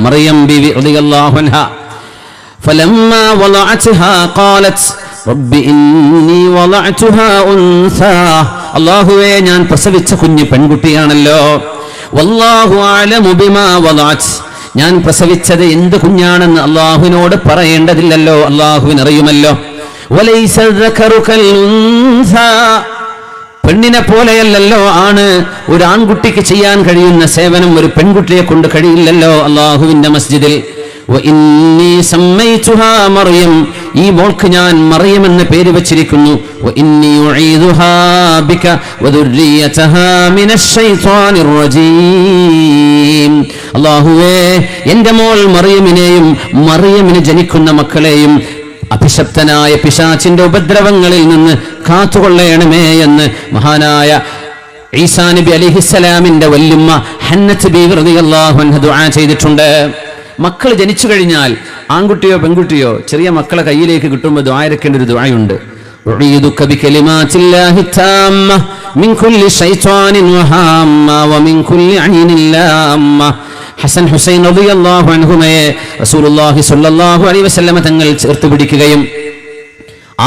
മറിയം ബീവി റളിയല്ലാഹു അൻഹ ഫലമ്മാ വളഅത്ഹാ ഖാലത് റബ്ബി ഇന്നി വളഅതുഹാ ഉൻസാ അല്ലാഹുവേ ഞാൻ പ്രസവിച്ച കുഞ്ഞ് പെൺകുട്ടിയാണല്ലോ വല്ലാഹു അഅലമു ബിമാ വളഅത് ഞാൻ പ്രസവിച്ചത് എന്ത് കുഞ്ഞാണെന്ന് അല്ലാഹുവിനോട് പറയേണ്ടതില്ലല്ലോ അല്ലാഹുവിന് അറിയുമല്ലോ വലൈസ ദക്കറു കൽ ഉൻസാ പെണ്ണിനെ പോലെയല്ലല്ലോ ആണ് ഒരു ആൺകുട്ടിക്ക് ചെയ്യാൻ കഴിയുന്ന സേവനം ഒരു പെൺകുട്ടിയെ കൊണ്ട് കഴിയില്ലല്ലോ അല്ലാഹുവിന്റെ മസ്ജിദിൽ വഇന്നി സമ്മൈതുഹാ മറിയം ഈ മോൾക്ക് ഞാൻ മറിയം എന്ന പേര് വെച്ചിരിക്കുന്നു വഇന്നി ഉഈദുഹാ ബിക വദുർരിയതഹാ മിനശ് ശൈത്വാനിർ റജീം അല്ലാഹുവേ എൻ്റെ മോൾ മറിയമിനെയും മറിയമിന് ജനിക്കുന്ന മക്കളെയും അഭിശപ്തനായ പിശാചിന്റെ ഉപദ്രവങ്ങളിൽ നിന്ന് കാത്തുകൊള്ളണമേ എന്ന് മഹാനായ ഈസാ നബി അലൈഹിസ്സലാമിന്റെ വല്ലുമ്മ ഹന്നത്ത് ബീവി റളിയല്ലാഹു അൻഹ ദുആ ചെയ്തിട്ടുണ്ട്. മക്കൾ ജനിച്ചു കഴിഞ്ഞാൽ ആൺകുട്ടിയോ പെൺകുട്ടിയോ ചെറിയ മക്കളെ കയ്യിലേക്ക് കിട്ടുമ്പോൾ ദുആ ഇറക്കേണ്ട ഒരു ദുആയുണ്ട്. ഉഈദുക ബികലിമാത്തില്ലാഹി താമ്മ മിൻ കുല്ലി ശൈത്വാനിൻ വഹാമ്മ വമിൻ കുല്ലി ഐനിൻ ലാമ്മ ഹസൻ ഹുസൈൻ റളിയല്ലാഹു അൻഹുമയെ റസൂലുള്ളാഹി സ്വല്ലല്ലാഹു അലൈഹി വസല്ലം തങ്ങൾ ചേർത്ത് പിടിക്കുകയും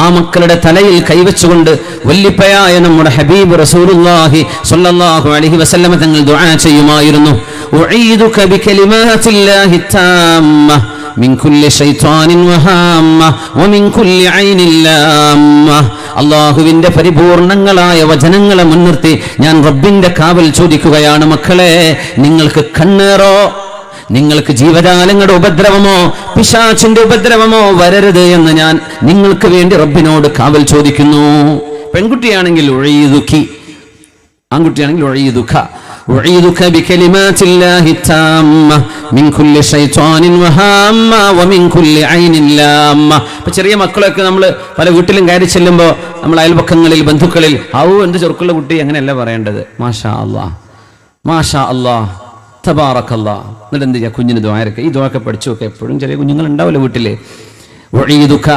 ആ മക്കളുടെ തലയിൽ കൈവച്ചുകൊണ്ട് വല്ലിപ്പയായ നമ്മുടെ ഹബീബ് റസൂലുള്ളാഹി സ്വല്ലല്ലാഹു അലൈഹി വസല്ലം തങ്ങൾ ദുആ ചെയ്യുമായിരുന്നു. ഉഈദുക ബികലിമാത്തില്ലാഹി താമ്മ മിൻ കുല്ലി ശൈത്വാനിൻ വഹാമ്മ വമിൻ കുല്ലി ഐനിൻ ലാമ്മ അല്ലാഹുവിന്റെ പരിപൂർണങ്ങളായ വചനങ്ങളെ മുൻനിർത്തി ഞാൻ റബ്ബിന്റെ കാവൽ ചോദിക്കുകയാണ്. മക്കളെ, നിങ്ങൾക്ക് കണ്ണേറോ നിങ്ങൾക്ക് ജീവജാലങ്ങളുടെ ഉപദ്രവമോ പിശാചിന്റെ ഉപദ്രവമോ വരരുത് എന്ന് ഞാൻ നിങ്ങൾക്ക് വേണ്ടി റബ്ബിനോട് കാവൽ ചോദിക്കുന്നു. പെൺകുട്ടിയാണെങ്കിൽ ഉഈദുകി, ആൺകുട്ടിയാണെങ്കിൽ ഉഈദുക. ഉഈദുക ബികലിമാത്തില്ലാഹി താമ്മ മിൻ കുല്ലി ശൈത്വാനിൻ വഹാമ്മ വമിൻ കുല്ലി ഐനിൻ ലാമ്മ. ഇപ്പൊ ചെറിയ മക്കളൊക്കെ നമ്മൾ പല വീട്ടിലും കയറി ചെല്ലുമ്പോൾ നമ്മൾ അയൽപക്കങ്ങളിൽ ബന്ധുക്കളിൽ എന്ത് ചെറുക്കുള്ള കുട്ടി അങ്ങനെയല്ല പറയേണ്ടത്. മാഷാ അല്ലാഹ് മാഷാ അല്ലാഹ് തബാറക്കല്ലാഹ്. എന്നിട്ട് എന്ത് ചെയ്യുക? കുഞ്ഞിന് ദുആയൊക്കെ ഈ ദുആയൊക്കെ പഠിച്ചു നോക്കുക. എപ്പോഴും ചെറിയ കുഞ്ഞുങ്ങൾ ഉണ്ടാവില്ല വീട്ടില്. ഉഈദുക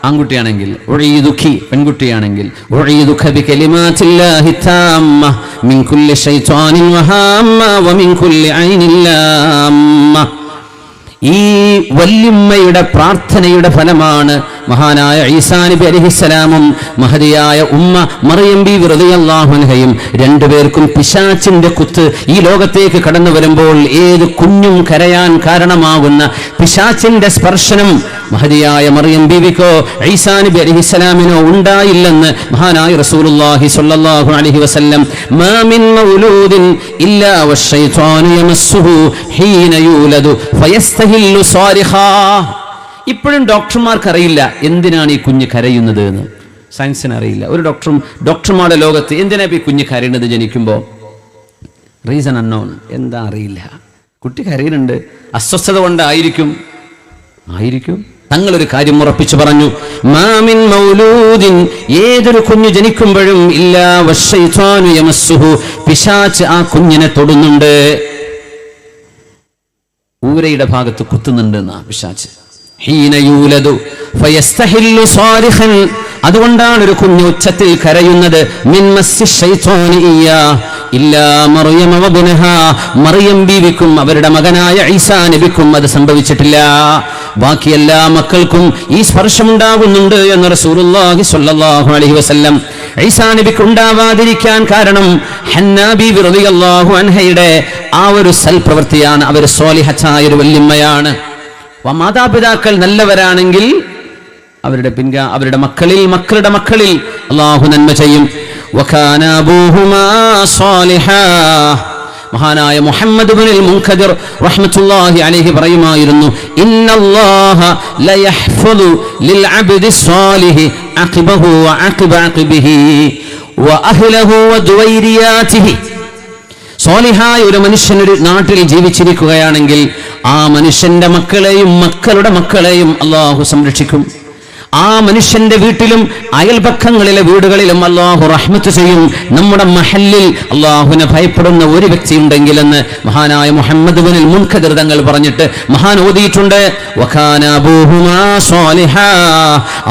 ആൺകുട്ടിയാണെങ്കിൽ, ഉഈദുകി പെൺകുട്ടിയാണെങ്കിൽ, ഉഈദുക ബികലിമാത്തില്ലാഹി താമ്മ മിൻ കുല്ലി ശൈത്വാനിൻ വഹാമ്മ വമിൻ കുല്ലി ഐനിൻ ലാമ്മ. ഈ വല്യമ്മയുടെ പ്രാർത്ഥനയുടെ ഫലമാണ് മഹാനായ ഈസാ നബി അലൈഹിസ്സലാമും മഹദിയായ ഉമ്മ മറിയം ബീവി റളിയല്ലാഹു അൻഹയും രണ്ടുപേർക്കും പിശാചിന്റെ കുത്ത് ഈ ലോകത്തേക്ക് കടന്നു വരുമ്പോൾ ഏത് കുഞ്ഞും കരയാൻ കാരണമാകുന്ന പിശാചിന്റെ സ്പർശനം മഹദിയായ മറിയം ബീവിക്കോ ഈസാ നബി അലൈഹിസ്സലാമിനോ ഉണ്ടായില്ലെന്ന് മഹാനായ റസൂലുള്ളാഹി സ്വല്ലല്ലാഹു അലൈഹി വസല്ലം മാ മിൻ മൗലൂദിൻ ഇല്ലാ വശൈത്വാനു യമസ്സുഹു ഹീന യൂലദു ഫയസ്തഹില്ലു സാരിഖാ. ഇപ്പോഴും ഡോക്ടർമാർക്ക് അറിയില്ല എന്തിനാണ് ഈ കുഞ്ഞ് കരയുന്നത് എന്ന്. സയൻസിന് അറിയില്ല. ഒരു ഡോക്ടർമാരുടെ ലോകത്ത് എന്തിനാ ഈ കുഞ്ഞ് കരയുന്നത് ജനിക്കുമ്പോൾ? Reason unknown. എന്താ അറിയില്ല. കുട്ടി കരയുന്നുണ്ട്, അസ്വസ്ഥത കൊണ്ടായിരിക്കും. തങ്ങളൊരു കാര്യം ഉറപ്പിച്ചു പറഞ്ഞു, മാമിൻ മൗലൂദിൻ ഏതൊരു കുഞ്ഞു ജനിക്കുമ്പോഴും ഇല്ലാ വശൈത്വാനു യമസ്സുഹു പിശാച് ആ കുഞ്ഞിനെ തൊടുന്നുണ്ട്. ഊരയുടെ ഭാഗത്ത് കുത്തുന്നുണ്ട് എന്നാ പിശാച്. ഹീന യൂലദു ഫയസ്തഹില്ലു സാരിഖൻ. അതുകൊണ്ടാണ് ഒരു കുഞ്ഞ് ഉച്ചത്തിൽ കരയുന്നത്. മിൻ മസ്സി ശൈത്വാനി ഇയ്യാ ഇല്ലാ മറിയം വബ്നഹാ. മറിയം ബീവിക്കും അവരുടെ മകനായ ഈസാ നബിക്കും അത് സംഭവിച്ചിട്ടില്ല. ബാക്കി എല്ലാ മക്കൾക്കും ഈ സ്പർശമുണ്ടാകുന്നുണ്ട് എന്ന് റസൂലുള്ളാഹി സ്വല്ലല്ലാഹു അലൈഹി വസല്ലം. ഈസാ നബിക്ക് ഉണ്ടാവാതിരിക്കാൻ കാരണം ഹന്നാ ബീവി റളിയല്ലാഹു അൻഹയുടെ ആ ഒരു സൽപ്രവൃത്തിയാണ്. അവർ സ്വാലിഹത്തായ ഒരു വല്യമ്മയാണ്. മാതാപിതാക്കൾ നല്ലവരാണെങ്കിൽ അവരുടെ മക്കളുടെ മക്കളിൽ അല്ലാഹു നന്മ ചെയ്യും. വകാന അബൂഹുമാ സ്വാലിഹാ. മഹാനായ മുഹമ്മദ് ഇബ്നുൽ മുൻകദിർ റഹ്മത്തുള്ളാഹി അലൈഹി പറയുമായിരുന്നു, ഇന്നല്ലാഹ ലയഹ്ഫദു ലിൽ അബ്ദി സ്വാലിഹി അഖിബഹു വഅഖിബ അഖിബിഹി വഅഹ്ലഹു വദുവൈരിയാതിഹി. സ്വാലിഹായ ഒരു മനുഷ്യൻ ഒരു നാട്ടിൽ ജീവിച്ചിരിക്കുകയാണെങ്കിൽ ആ മനുഷ്യന്റെ മക്കളെയും മക്കളുടെ മക്കളെയും അല്ലാഹു സംരക്ഷിക്കും. ആ മനുഷ്യന്റെ വീട്ടിലും അയൽപക്കങ്ങളിലെ വീടുകളിലും അല്ലാഹു റഹ്മത്ത് ചെയ്യും. നമ്മുടെ മഹല്ലിൽ അല്ലാഹുവിനെ ഭയപ്പെടുന്ന ഒരു വ്യക്തി ഉണ്ടെങ്കിലെന്ന് മഹാനായ മുഹമ്മദ് ഇബ്നുൽ മുൻകദിർ തങ്ങൾ പറഞ്ഞിട്ട് മഹാൻ ഓതിയിട്ടുണ്ട്. വകാന അബൂഹുമാ സ്വാലിഹാ.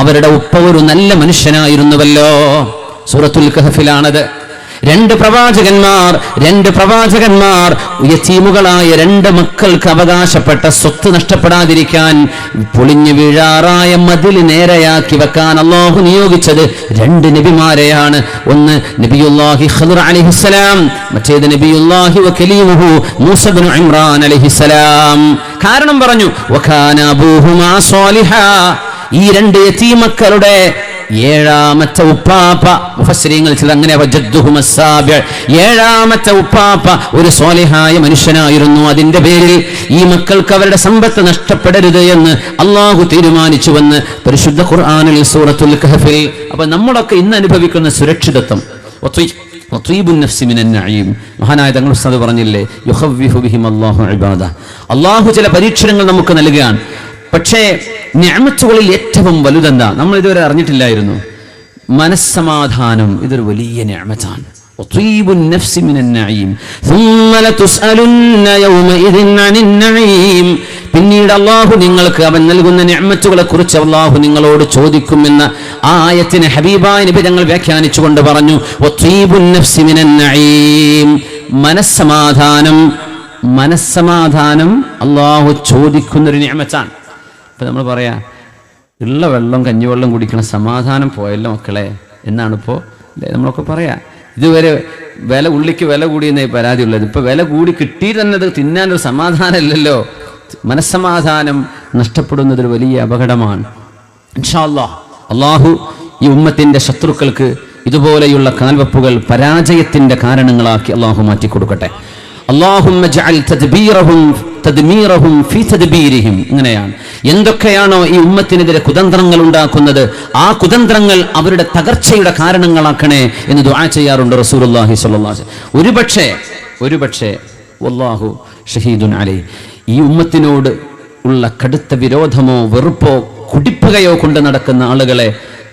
അവരുടെ ഉപ്പ ഒരു നല്ല മനുഷ്യനായിരുന്നുവല്ലോ. സൂറത്തുൽ കഹ്ഫിലാണത്. രണ്ട് പ്രവാചകന്മാർ യതീമുകളായ രണ്ട് മക്കൾക്ക് അവകാശപ്പെട്ട സ്വത്ത് നഷ്ടപ്പെടാതിരിക്കാൻ പൊളിഞ്ഞു വീഴാറായ മതിൽ നേരെയാക്കി വെക്കാൻ അല്ലാഹു നിയോഗിച്ചത് രണ്ട് നബിമാരെയാണ്. ഒന്ന് നബിയുല്ലാഹി ഖദർ അലൈഹിസ്സലാം, മറ്റേത് നബിയുല്ലാഹി വകലീമുഹു മൂസ ഇബ്നു ഇമ്രാൻ അലൈഹിസ്സലാം. കാരണം പറഞ്ഞു വകാന അബൂഹുമാ സ്വാലിഹാ. ഈ രണ്ട് യതീമക്കളുടെ ഏഴാമത്തെ ഉപ്പാപ്പ, മുഫസ്സിരീങ്ങൾ ചില അങ്ങനെ ഏഴാമത്തെ ഉപ്പാപ്പ ഒരു സ്വാലിഹായ മനുഷ്യനായിരുന്നു. അതിന്റെ പേരിൽ ഈ മക്കൾക്ക് അവരുടെ സമ്പത്ത് നഷ്ടപ്പെടരുത് എന്ന് അള്ളാഹു തീരുമാനിച്ചുവെന്ന് പരിശുദ്ധ ഖുർആനിൽ സൂറത്തുൽ കഹ്ഫിൽ. അപ്പൊ നമ്മളൊക്കെ ഇന്ന് അനുഭവിക്കുന്ന സുരക്ഷിതത്വം, മഹാനായ തങ്ങൾ ഉസ്താദ് പറഞ്ഞില്ലേ, യുഖവ്വിഹു ബിഹിം അല്ലാഹു ഇബാദ. അള്ളാഹു ചില പരീക്ഷണങ്ങൾ നമുക്ക് നൽകുകയാണ്. പക്ഷേ നിഅമത്തുകളിൽ ഏറ്റവും വലുതെന്താ നമ്മൾ ഇതുവരെ അറിഞ്ഞിട്ടില്ലായിരുന്നു? മനസ്സമാധാനം. ഇതൊരു വലിയ നിഅമത്താണ്. പിന്നീട് അള്ളാഹു നിങ്ങൾക്ക് അവൻ നൽകുന്ന നിഅമത്തുകളെ കുറിച്ച് അള്ളാഹു നിങ്ങളോട് ചോദിക്കുമെന്ന ആ ആയത്തിനെ ഹബീബായ നബി തങ്ങൾ വ്യാഖ്യാനിച്ചുകൊണ്ട് പറഞ്ഞു, മനസ്സമാധാനം അള്ളാഹു ചോദിക്കുന്നൊരു നിഅമത്താണ്. ഇപ്പം നമ്മൾ പറയാ ഉള്ള വെള്ളം കഞ്ഞിവെള്ളം കുടിക്കണം, സമാധാനം പോയല്ലോ മക്കളെ എന്നാണ് ഇപ്പോൾ നമ്മളൊക്കെ പറയാ. ഇതുവരെ ഉള്ളിക്ക് വില കൂടിയെന്നേ പരാതിയുള്ളത്. ഇപ്പം വില കൂടി കിട്ടി തന്നെ അത് തിന്നാനൊരു സമാധാനമില്ലല്ലോ. മനസ്സമാധാനം നഷ്ടപ്പെടുന്നതൊരു വലിയ അപകടമാണ്. ഇൻഷാ അല്ലാഹ് അള്ളാഹു ഈ ഉമ്മത്തിൻ്റെ ശത്രുക്കൾക്ക് ഇതുപോലെയുള്ള കാൽവെപ്പുകൾ പരാജയത്തിൻ്റെ കാരണങ്ങളാക്കി അള്ളാഹു മാറ്റിക്കൊടുക്കട്ടെ. അല്ലാഹുമ്മ ജഅൽ തദ്മീറഹും ഫീ തദ്ബീരിഹിം. ഇങ്ങനെയാണ്, എന്തൊക്കെയാണോ ഈ ഉമ്മത്തിനെതിരെ കുതന്ത്രങ്ങൾ ഉണ്ടാക്കുന്നത് ആ കുതന്ത്രങ്ങൾ അവരുടെ തകർച്ചയുടെ കാരണങ്ങളാക്കണേ എന്ന് ദുആ ചെയ്യാറുണ്ട് റസൂലുള്ളാഹി സ്വല്ലല്ലാഹു അലൈഹി വസല്ലം. ഒരുപക്ഷേ വല്ലാഹു ഷഹീദുൻ അലൈഹി, ഈ ഉമ്മത്തിനോട് ഉള്ള കടുത്ത വിരോധമോ വെറുപ്പോ കുടിപ്പകയോ കൊണ്ട് നടക്കുന്ന ആളുകളെ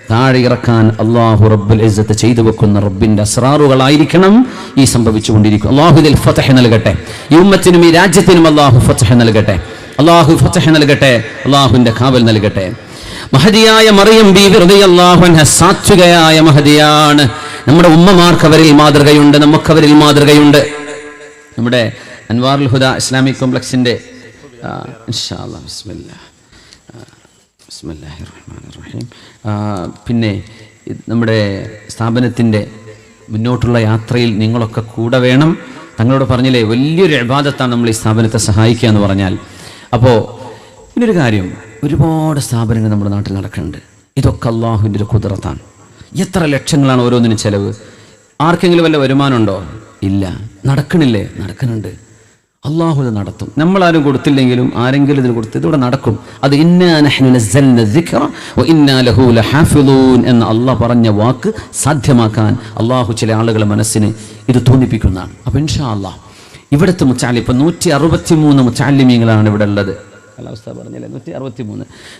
താഴെ ഇറക്കാൻ അല്ലാഹു റബ്ബുൽ ഇസ്സത്ത് ചെയ്തു വെക്കുന്ന റബ്ബിന്റെ അസ്റാറുകളായിരിക്കണം ഈ സംഭവിച്ചുകൊണ്ടിരിക്കും. അല്ലാഹു ഇതിൽ ഫതഹ് നൽകട്ടെ. ഈ ഉമ്മത്തിനും ഈ രാജ്യത്തിനും അല്ലാഹു ഫതഹ് നൽകട്ടെ. അല്ലാഹു ഫതഹ് നൽകട്ടെ. അല്ലാഹുവിന്റെ കാവൽ നൽകട്ടെ. മഹദിയായ മറിയം ബീവി റളിയല്ലാഹു അൻഹ സാത്വികയായ മഹദിയാണ്. നമ്മുടെ ഉമ്മമാർക്ക് അവരിൽ മാതൃകയുണ്ട്, നമുക്കവരിൽ മാതൃകയുണ്ട്. നമ്മുടെ അൻവാറുൽ ഹുദ ഇസ്ലാമിക് കോംപ്ലക്സിന്റെ ഇൻഷാ അല്ലാഹ് ബിസ്മില്ലാഹിർ റഹ്മാനിർ റഹീം. പിന്നെ നമ്മുടെ സ്ഥാപനത്തിൻ്റെ മുന്നോട്ടുള്ള യാത്രയിൽ നിങ്ങളൊക്കെ കൂടെ വേണം. തങ്ങളോട് പറഞ്ഞില്ലേ, വലിയൊരു ഇബാദത്താണ് നമ്മൾ ഈ സ്ഥാപനത്തെ സഹായിക്കുക എന്ന് പറഞ്ഞാൽ. അപ്പോൾ പിന്നൊരു കാര്യം, ഒരുപാട് സ്ഥാപനങ്ങൾ നമ്മുടെ നാട്ടിൽ നടക്കുന്നുണ്ട്. ഇതൊക്കെ അള്ളാഹുവിൻ്റെ ഒരു ഖുദ്റത്താണ്. എത്ര ലക്ഷങ്ങളാണ് ഓരോന്നിനും ചെലവ്. ആർക്കെങ്കിലും വല്ല വരുമാനമുണ്ടോ? ഇല്ല. നടക്കണില്ലേ? നടക്കുന്നുണ്ട്. അള്ളാഹു ഇത് നടത്തും. നമ്മളാരും കൊടുത്തില്ലെങ്കിലും ആരെങ്കിലും ഇതിന് കൊടുത്ത് ഇതിവിടെ നടക്കും. അത് ഇന്നാ നഹ്നു നസ്സൽന ദിക്റ വ ഇന്നാ ലഹു ലഹാഫിളൂൻ എന്ന അള്ളാഹ് പറഞ്ഞ വാക്ക് സാധ്യമാക്കാൻ അള്ളാഹു ചില ആളുകളുടെ മനസ്സിന് ഇത് തോന്നിപ്പിക്കുന്നതാണ്. അപ്പം ഇൻഷാ അള്ളാഹ് ഇവിടുത്തെ മുച്ചാലി ഇപ്പം 163 മുച്ചാലിമീങ്ങളാണ് ഇവിടെ ഉള്ളത്. അവസ്ഥ പറഞ്ഞില്ലേ,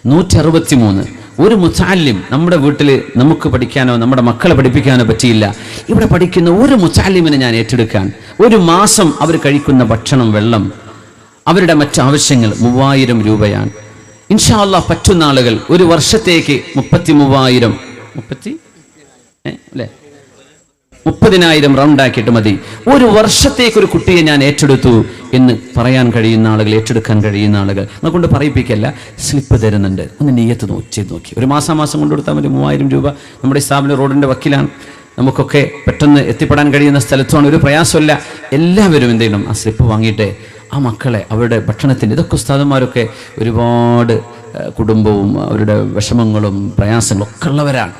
163. ഒരു മുച്ചാലിം നമ്മുടെ വീട്ടിൽ നമുക്ക് പഠിക്കാനോ നമ്മുടെ മക്കളെ പഠിപ്പിക്കാനോ പറ്റിയില്ല. ഇവിടെ പഠിക്കുന്ന ഒരു മുച്ചാലിമിനെ ഞാൻ ഏറ്റെടുക്കാൻ, ഒരു മാസം അവർ കഴിക്കുന്ന ഭക്ഷണം, വെള്ളം, അവരുടെ മറ്റാവശ്യങ്ങൾ 3000 രൂപയാണ്. ഇൻഷാ അല്ലാഹ് പറ്റുന്ന ആളുകൾ ഒരു വർഷത്തേക്ക് 30,000 റൗണ്ടാക്കിയിട്ട് മതി. ഒരു വർഷത്തേക്ക് ഒരു കുട്ടിയെ ഞാൻ ഏറ്റെടുത്തു എന്ന് പറയാൻ കഴിയുന്ന ആളുകൾ, ഏറ്റെടുക്കാൻ കഴിയുന്ന ആളുകൾ, നമ്മളെ പറയിപ്പിക്കല്ല, സ്ലിപ്പ് തരുന്നുണ്ട്. ഒന്ന് നിയ്യത്ത് ചെയ്ത് നോക്കി. ഒരു മാസം കൊണ്ട് കൊടുത്താൽ മതി. 3000 രൂപ. നമ്മുടെ ഈ സ്ഥാപനം റോഡിൻ്റെ വക്കിലാണ്. നമുക്കൊക്കെ പെട്ടെന്ന് എത്തിപ്പെടാൻ കഴിയുന്ന സ്ഥലത്തുമാണ്. ഒരു പ്രയാസമല്ല. എല്ലാവരും എന്ത് ചെയ്യണം? ആ സ്ലിപ്പ് വാങ്ങിയിട്ട് ആ മക്കളെ അവരുടെ ഭക്ഷണത്തിൻ്റെ, ഇതൊക്കെ ഉസ്താദന്മാരൊക്കെ ഒരുപാട് കുടുംബവും അവരുടെ വിഷമങ്ങളും പ്രയാസങ്ങളും ഒക്കെ ഉള്ളവരാണ്.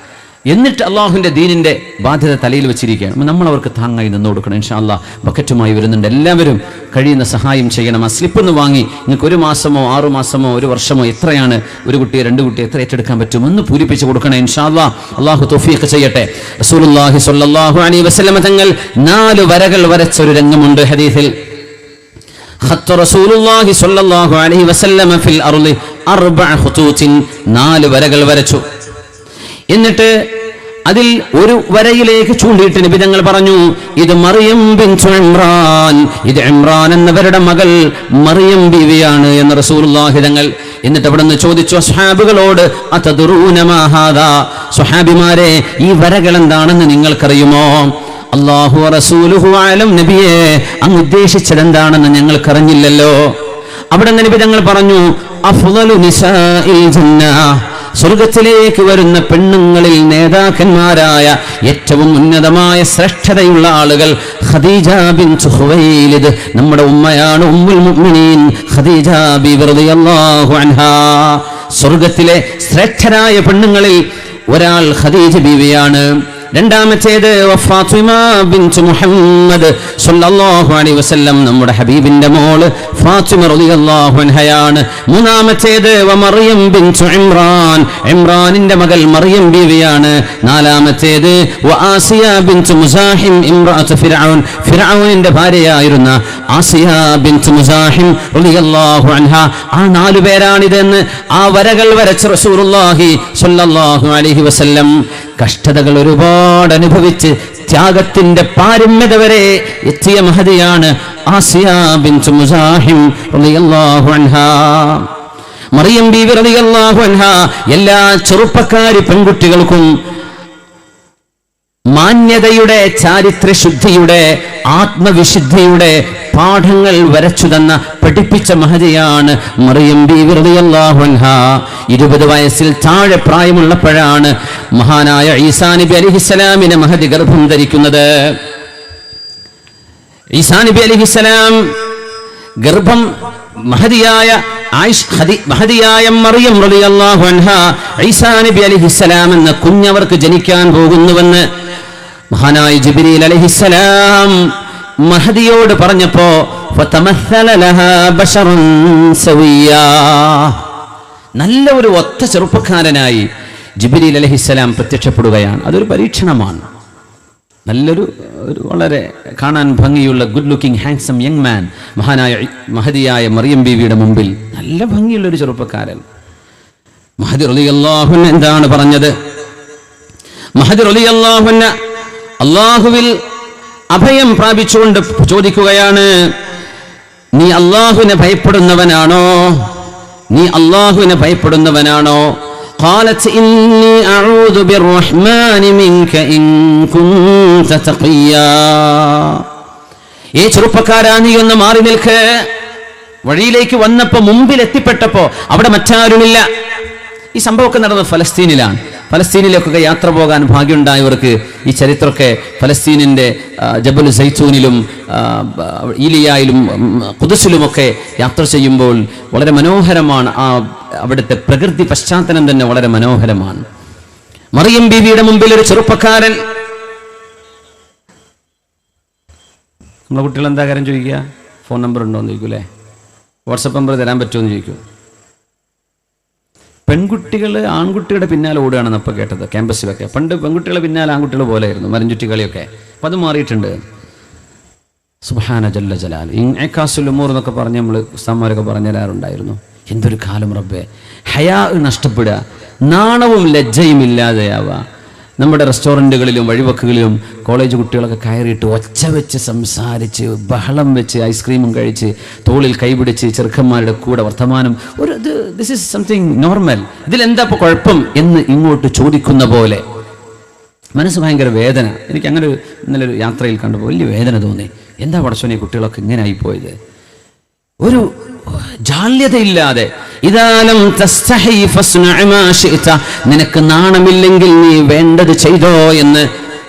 എന്നിട്ട് അള്ളാഹുവിൻ്റെ ദീനിൻ്റെ ബാധ്യത തലയിൽ വെച്ചിരിക്കുകയാണ്. നമ്മൾ അവർക്ക് താങ്ങായി നിന്ന് കൊടുക്കണം. ഇൻഷാ അല്ലാഹ് ബക്കറ്റുമായി വരുന്നുണ്ട്. എല്ലാവരും കഴിയുന്ന സഹായം ചെയ്യണം. ആ സ്ലിപ്പൊന്ന് വാങ്ങി നിങ്ങൾക്ക് 1 മാസമോ 6 മാസമോ 1 വർഷമോ എത്രയാണ്, ഒരു കുട്ടിയെ 2 കുട്ടിയെ എത്ര ഏറ്റെടുക്കാൻ പറ്റുമെന്ന് പൂരിപ്പിച്ച് കൊടുക്കണം. ഇൻഷാ അല്ലാഹ് അള്ളാഹു തൗഫീഖ് ചെയ്യട്ടെ. റസൂലുള്ളാഹി സ്വല്ലല്ലാഹു അലൈഹി വസല്ലം തങ്ങൾ 4 വരകൾ വരച്ച ഒരു രംഗമുണ്ട് ഹദീസിൽ. ഖത്ത റസൂലുള്ളാഹി സ്വല്ലല്ലാഹു അലൈഹി വസല്ലം ഫിൽ അർളി 4 ഖുതൂത്തിൻ, 4 വരകൾ വരച്ചു. എന്നിട്ട് അതിൽ ഒരു വരയിലേക്ക് ചൂണ്ടിയിട്ട് നബി തങ്ങൾ പറഞ്ഞു, ഇത് മറിയം ബിൻതു ഇമ്രാൻ, ഇത് ഇമ്രാൻ എന്നവരുടെ മകൾ മറിയം ബീവിയാണ് എന്ന് റസൂലുള്ളാഹി തങ്ങൾ. എന്നിട്ട് അവിടെ നിന്ന് ചോദിച്ചു സ്വഹാബികളോട്, അതദ്റൂന മാ ഹാദാ, സ്വഹാബിമാരെ ഈ വരകൾ എന്താണെന്ന് നിങ്ങൾക്കറിയുമോ? അല്ലാഹു റസൂലുഹു അലം, നബിയെ അങ്ങ് ഉദ്ദേശിച്ചത് എന്താണെന്ന് ഞങ്ങൾക്കറിഞ്ഞില്ലല്ലോ. അവിടെ നബി തങ്ങൾ പറഞ്ഞു, അഫ്ളലു നിസാഇൽ ജന്ന, സ്വർഗത്തിലേക്ക് വരുന്ന പെണ്ണുങ്ങളിൽ നേതാക്കന്മാരായ ഏറ്റവും ഉന്നതമായ ശ്രേഷ്ഠതയുള്ള ആളുകൾ ഖദീജ ബിൻത് ഖുവൈലിദ്, നമ്മുടെ ഉമ്മയാണ്, ഉമ്മുൽ മുഅ്മിനീൻ ഖദീജ ബിബി റളിയല്ലാഹു അൻഹാ. സ്വർഗത്തിലെ ശ്രേഷ്ഠരായ പെണ്ണുങ്ങളിൽ ഒരാൾ ഖദീജ ബീവിയാണ്. രണ്ടാമത്തേത് ഫാത്തിമ ബിൻത് മുഹമ്മദ് സല്ലല്ലാഹു അലൈഹി വസല്ലം, നമ്മുടെ ഹബീബിന്റെ മോള് ഫാത്തിമ റളിയല്ലാഹു അൻഹയാണ്. മൂന്നാമത്തേത് മറിയം ബിൻത് ഇമ്രാൻ, ഇമ്രാനിന്റെ മകൾ മറിയം ബീവിയാണ്. നാലാമത്തേത് ആസിയ ബിൻത് മുസാഹിം ഇംറഅത്ത് ഫിർഔൻ, ഫിർഔനിന്റെ ഭാര്യയായിരുന്ന ആസിയ ബിൻത് മുസാഹിം റളിയല്ലാഹു അൻഹ. ആ നാലു പേരാണിതെന്ന് ആ വരകൾ വരച്ച റസൂലുള്ളാഹി സ്വല്ലല്ലാഹു അലൈഹി വസല്ലം കഷ്ടതകൾ ഒരുപാട് അനുഭവിച്ച് ത്യാഗത്തിന്റെ പാരമ്യത വരെ എത്തിയ മഹദിയാണ് ആസിയ ബിൻത് മുസാഹിം റളിയല്ലാഹു അൻഹാ. മറിയം ബീവി റളിയല്ലാഹു അൻഹാ എല്ലാ ചെറുപ്പക്കാരി പെൺകുട്ടികൾക്കും മാന്യതയുടെ, ചാരിത്രശുദ്ധിയുടെ, ആത്മവിശുദ്ധിയുടെ പാഠങ്ങൾ വരച്ചു തന്ന, പഠിപ്പിച്ച മഹദിയാണ് മറിയം ബീവി റളിയല്ലാഹു അൻഹാ. 20 വയസ്സിൽ താഴെ പ്രായമുള്ളപ്പോഴാണ് മഹാനായ ഈസാ നബി അലൈഹിസ്സലാമിനെ മഹദി ഗർഭം ധരിക്കുന്നത്. ഈസാ നബി അലൈഹിസ്സലാം ഗർഭം മഹദിയായ മറിയം റളിയല്ലാഹു അൻഹാ ഈസാ നബി അലൈഹിസ്സലാം എന്ന കുഞ്ഞവർക്ക് ജനിക്കാൻ പോകുന്നുവെന്ന് മഹാനായ ജിബ്രീൽ അലൈഹിസ്സലാം മഹദിയോട് പറഞ്ഞപ്പോ ഫതമസ്സല ലഹാ ബശറൻ സവിയ്യാ, നല്ല ഒരു ഒത്ത ചെറുപ്പക്കാരനായി ജിബ്രീൽ അലൈഹിസ്സലാം പ്രത്യക്ഷപ്പെടുകയാണ്. അതൊരു പരീക്ഷണമാണ്. നല്ലൊരു വളരെ കാണാൻ ഭംഗിയുള്ള good looking handsome young man മഹാനായ മഹദിയായ മറിയം ബീവിയുടെ മുമ്പിൽ നല്ല ഭംഗിയുള്ളൊരു ചെറുപ്പക്കാരൻ. മഹദി റളിയല്ലാഹു അൻഹു എന്താണ് പറഞ്ഞത്? മഹദി റളിയല്ലാഹു അൻഹു അല്ലാഹുവിൽ അഭയം പ്രാപിച്ചുകൊണ്ട് ചോദിക്കുകയാണ്, നീ അല്ലാഹുവിനെ ഭയപ്പെടുന്നവനാണോ? നീ അല്ലാഹുവിനെ ഭയപ്പെടുന്നവനാണോ? قالت إني أعوذ بالرحمن منك إن كنت تقيا. ഈ ചെറുപ്പക്കാരാ, നീ ഒന്ന് മാറി നിൽക്ക്. വഴിയിലേക്ക് വന്നപ്പോ, മുമ്പിൽ എത്തിപ്പെട്ടപ്പോ അവിടെ മറ്റാരുമില്ല. ഈ സംഭവമൊക്കെ നടന്നത് ഫലസ്തീനിലാണ്. ഫലസ്തീനിലേക്കൊക്കെ യാത്ര പോകാൻ ഭാഗ്യമുണ്ടായവർക്ക് ഈ ചരിത്രമൊക്കെ ഫലസ്തീനിൻ്റെ ജബൽ സൈത്തൂനിലും ഈലിയായിലും ഖുദ്സിലുമൊക്കെ യാത്ര ചെയ്യുമ്പോൾ വളരെ മനോഹരമാണ്. ആ അവിടുത്തെ പ്രകൃതി പശ്ചാത്തലം തന്നെ വളരെ മനോഹരമാണ്. മറിയം ബീവിയുടെ മുമ്പിൽ ഒരു ചെറുപ്പക്കാരൻ. നമ്മളെ കുട്ടികൾ എന്താ കാര്യം ചോദിക്കുക? ഫോൺ നമ്പർ ഉണ്ടോ എന്ന് ചോദിക്കൂലേ? വാട്സപ്പ് നമ്പർ തരാൻ പറ്റുമോ എന്ന് ചോദിക്കൂ. പെൺകുട്ടികൾ ആൺകുട്ടിയുടെ പിന്നാലെ ഓടുകയാണെന്ന് അപ്പോൾ കേട്ടത് ക്യാമ്പസിലൊക്കെ. പണ്ട് പെൺകുട്ടികളെ പിന്നാലെ ആൺകുട്ടികൾ പോലെയായിരുന്നു മരഞ്ചുറ്റി കളിയൊക്കെ. അപ്പം അത് മാറിയിട്ടുണ്ട്. സുബ്ഹാന ജല്ല ജലാൽ. ഇൻഇകാസുൽ ഉമൂർ എന്നൊക്കെ പറഞ്ഞ് നമ്മൾ ഉസ്താദ്മാരൊക്കെ പറഞ്ഞു തരാറുണ്ടായിരുന്നു. എന്തൊരു കാലം റബ്ബേ! ഹയാ നഷ്ടപ്പെടുക, നാണവും ലജ്ജയും ഇല്ലാതെയാവുക. നമ്മുടെ റെസ്റ്റോറൻറ്റുകളിലും വഴിവക്കുകളിലും കോളേജ് കുട്ടികളൊക്കെ കയറിയിട്ട് ഒച്ച വെച്ച് സംസാരിച്ച് ബഹളം വെച്ച് ഐസ്ക്രീമും കഴിച്ച് തോളിൽ കൈപിടിച്ച് ചെറുക്കന്മാരുടെ കൂടെ വർത്തമാനം. This is something normal. ഇതിലെന്താ ഇപ്പോൾ കുഴപ്പം എന്ന് ഇങ്ങോട്ട് ചോദിക്കുന്ന പോലെ മനസ്സ് ഭയങ്കര വേദന. എനിക്ക് അങ്ങനെ ഇന്നലെ ഒരു യാത്രയിൽ കണ്ടപ്പോൾ വലിയ വേദന തോന്നി. എന്താ പടച്ചോനെ കുട്ടികളൊക്കെ ഇങ്ങനെ ആയിപ്പോയത്? ഒരു ജാള്യതയില്ലാതെ. ഇദാലം തസ്തഹി ഫസ്നഅ മാ ശിഅത, നിനക്ക് നാണമില്ലെങ്കിൽ നീ വേണ്ടത് ചെയ്തോ എന്ന്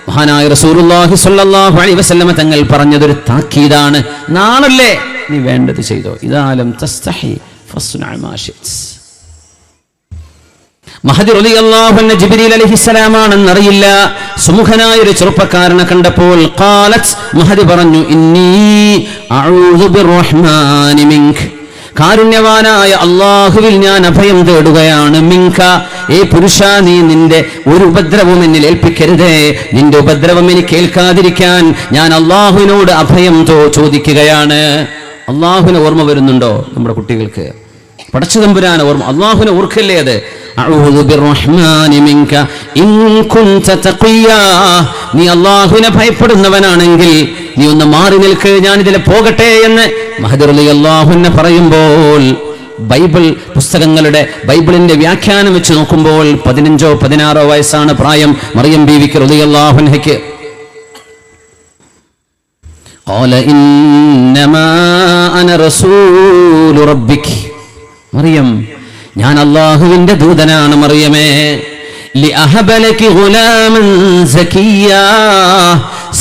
മഹാനായ റസൂലുള്ളാഹി സ്വല്ലല്ലാഹു അലൈഹി വസല്ലമ തങ്ങൾ പറഞ്ഞതൊരു താക്കീതാണ്. നാണല്ലേ, നീ വേണ്ടത് ചെയ്തോ. ഇദാലം തസ്തഹി ഫസ്നഅ മാ ശിഅത. മഹദി റളിയല്ലാഹു അൻഹു ജിബ്രീൽ അലൈഹിസ്സലാമാണെന്നറിയില്ല. സുമുഖനായ ഒരു ചെറുപ്പക്കാരനെ കണ്ടപ്പോൾ ഖാലത്ത്, മഹദി പറഞ്ഞു, ഇന്നി അഊദു ബിർറഹ്മാനി മിൻക, കാരുണ്യവാനായ അല്ലാഹുവിൽ ഞാൻ അഭയം തേടുകയാണ്. മിൻക, ഏ പുരുഷ, നീ നിന്റെ ഒരു ഉപദ്രവം എന്നിൽ ഏൽപ്പിക്കരുതേ. നിന്റെ ഉപദ്രവം എനിക്ക് ഏൽക്കാതിരിക്കാൻ ഞാൻ അല്ലാഹുവിനോട് അഭയം ചോദിക്കുകയാണ്. അല്ലാഹുവിനെ ഓർമ്മ വരുന്നുണ്ടോ നമ്മുടെ കുട്ടികൾക്ക്? പടച്ചതമ്പുരാനെ ഓർമ്മ, അല്ലാഹുവിനെ ഓർക്കല്ലേ അത്? അഊദു ബിർറഹ്മാനി മിൻക ഇൻ കുൻത തഖിയാ, നീ അല്ലാഹുവിനെ ഭയപ്പെടുന്നവനാണെങ്കിൽ നീ ഒന്ന് മാറി നിൽക്ക്, ഞാൻ ഇതിലെ പോകട്ടെ എന്ന് മഹദി റളിയല്ലാഹു അൻഹു പറയുമ്പോൾ, ബൈബിൾ പുസ്തകങ്ങളുടെ ബൈബിളിന്റെ വ്യാഖ്യാനം വെച്ച് നോക്കുമ്പോൾ 15-16 വയസ്സാണ് പ്രായം മറിയം ബീവിക്ക് റളിയല്ലാഹു അൻഹയ്ക്ക്. ഖാല ഇന്നമാ അന റസൂലു റബ്ബിക്, മറിയം ഞാൻ അല്ലാഹുവിന്റെ ദൂതനാണ് മറിയമേ. ലിഅഹബലകി ഗുലാമൻ സകിയ്യാ,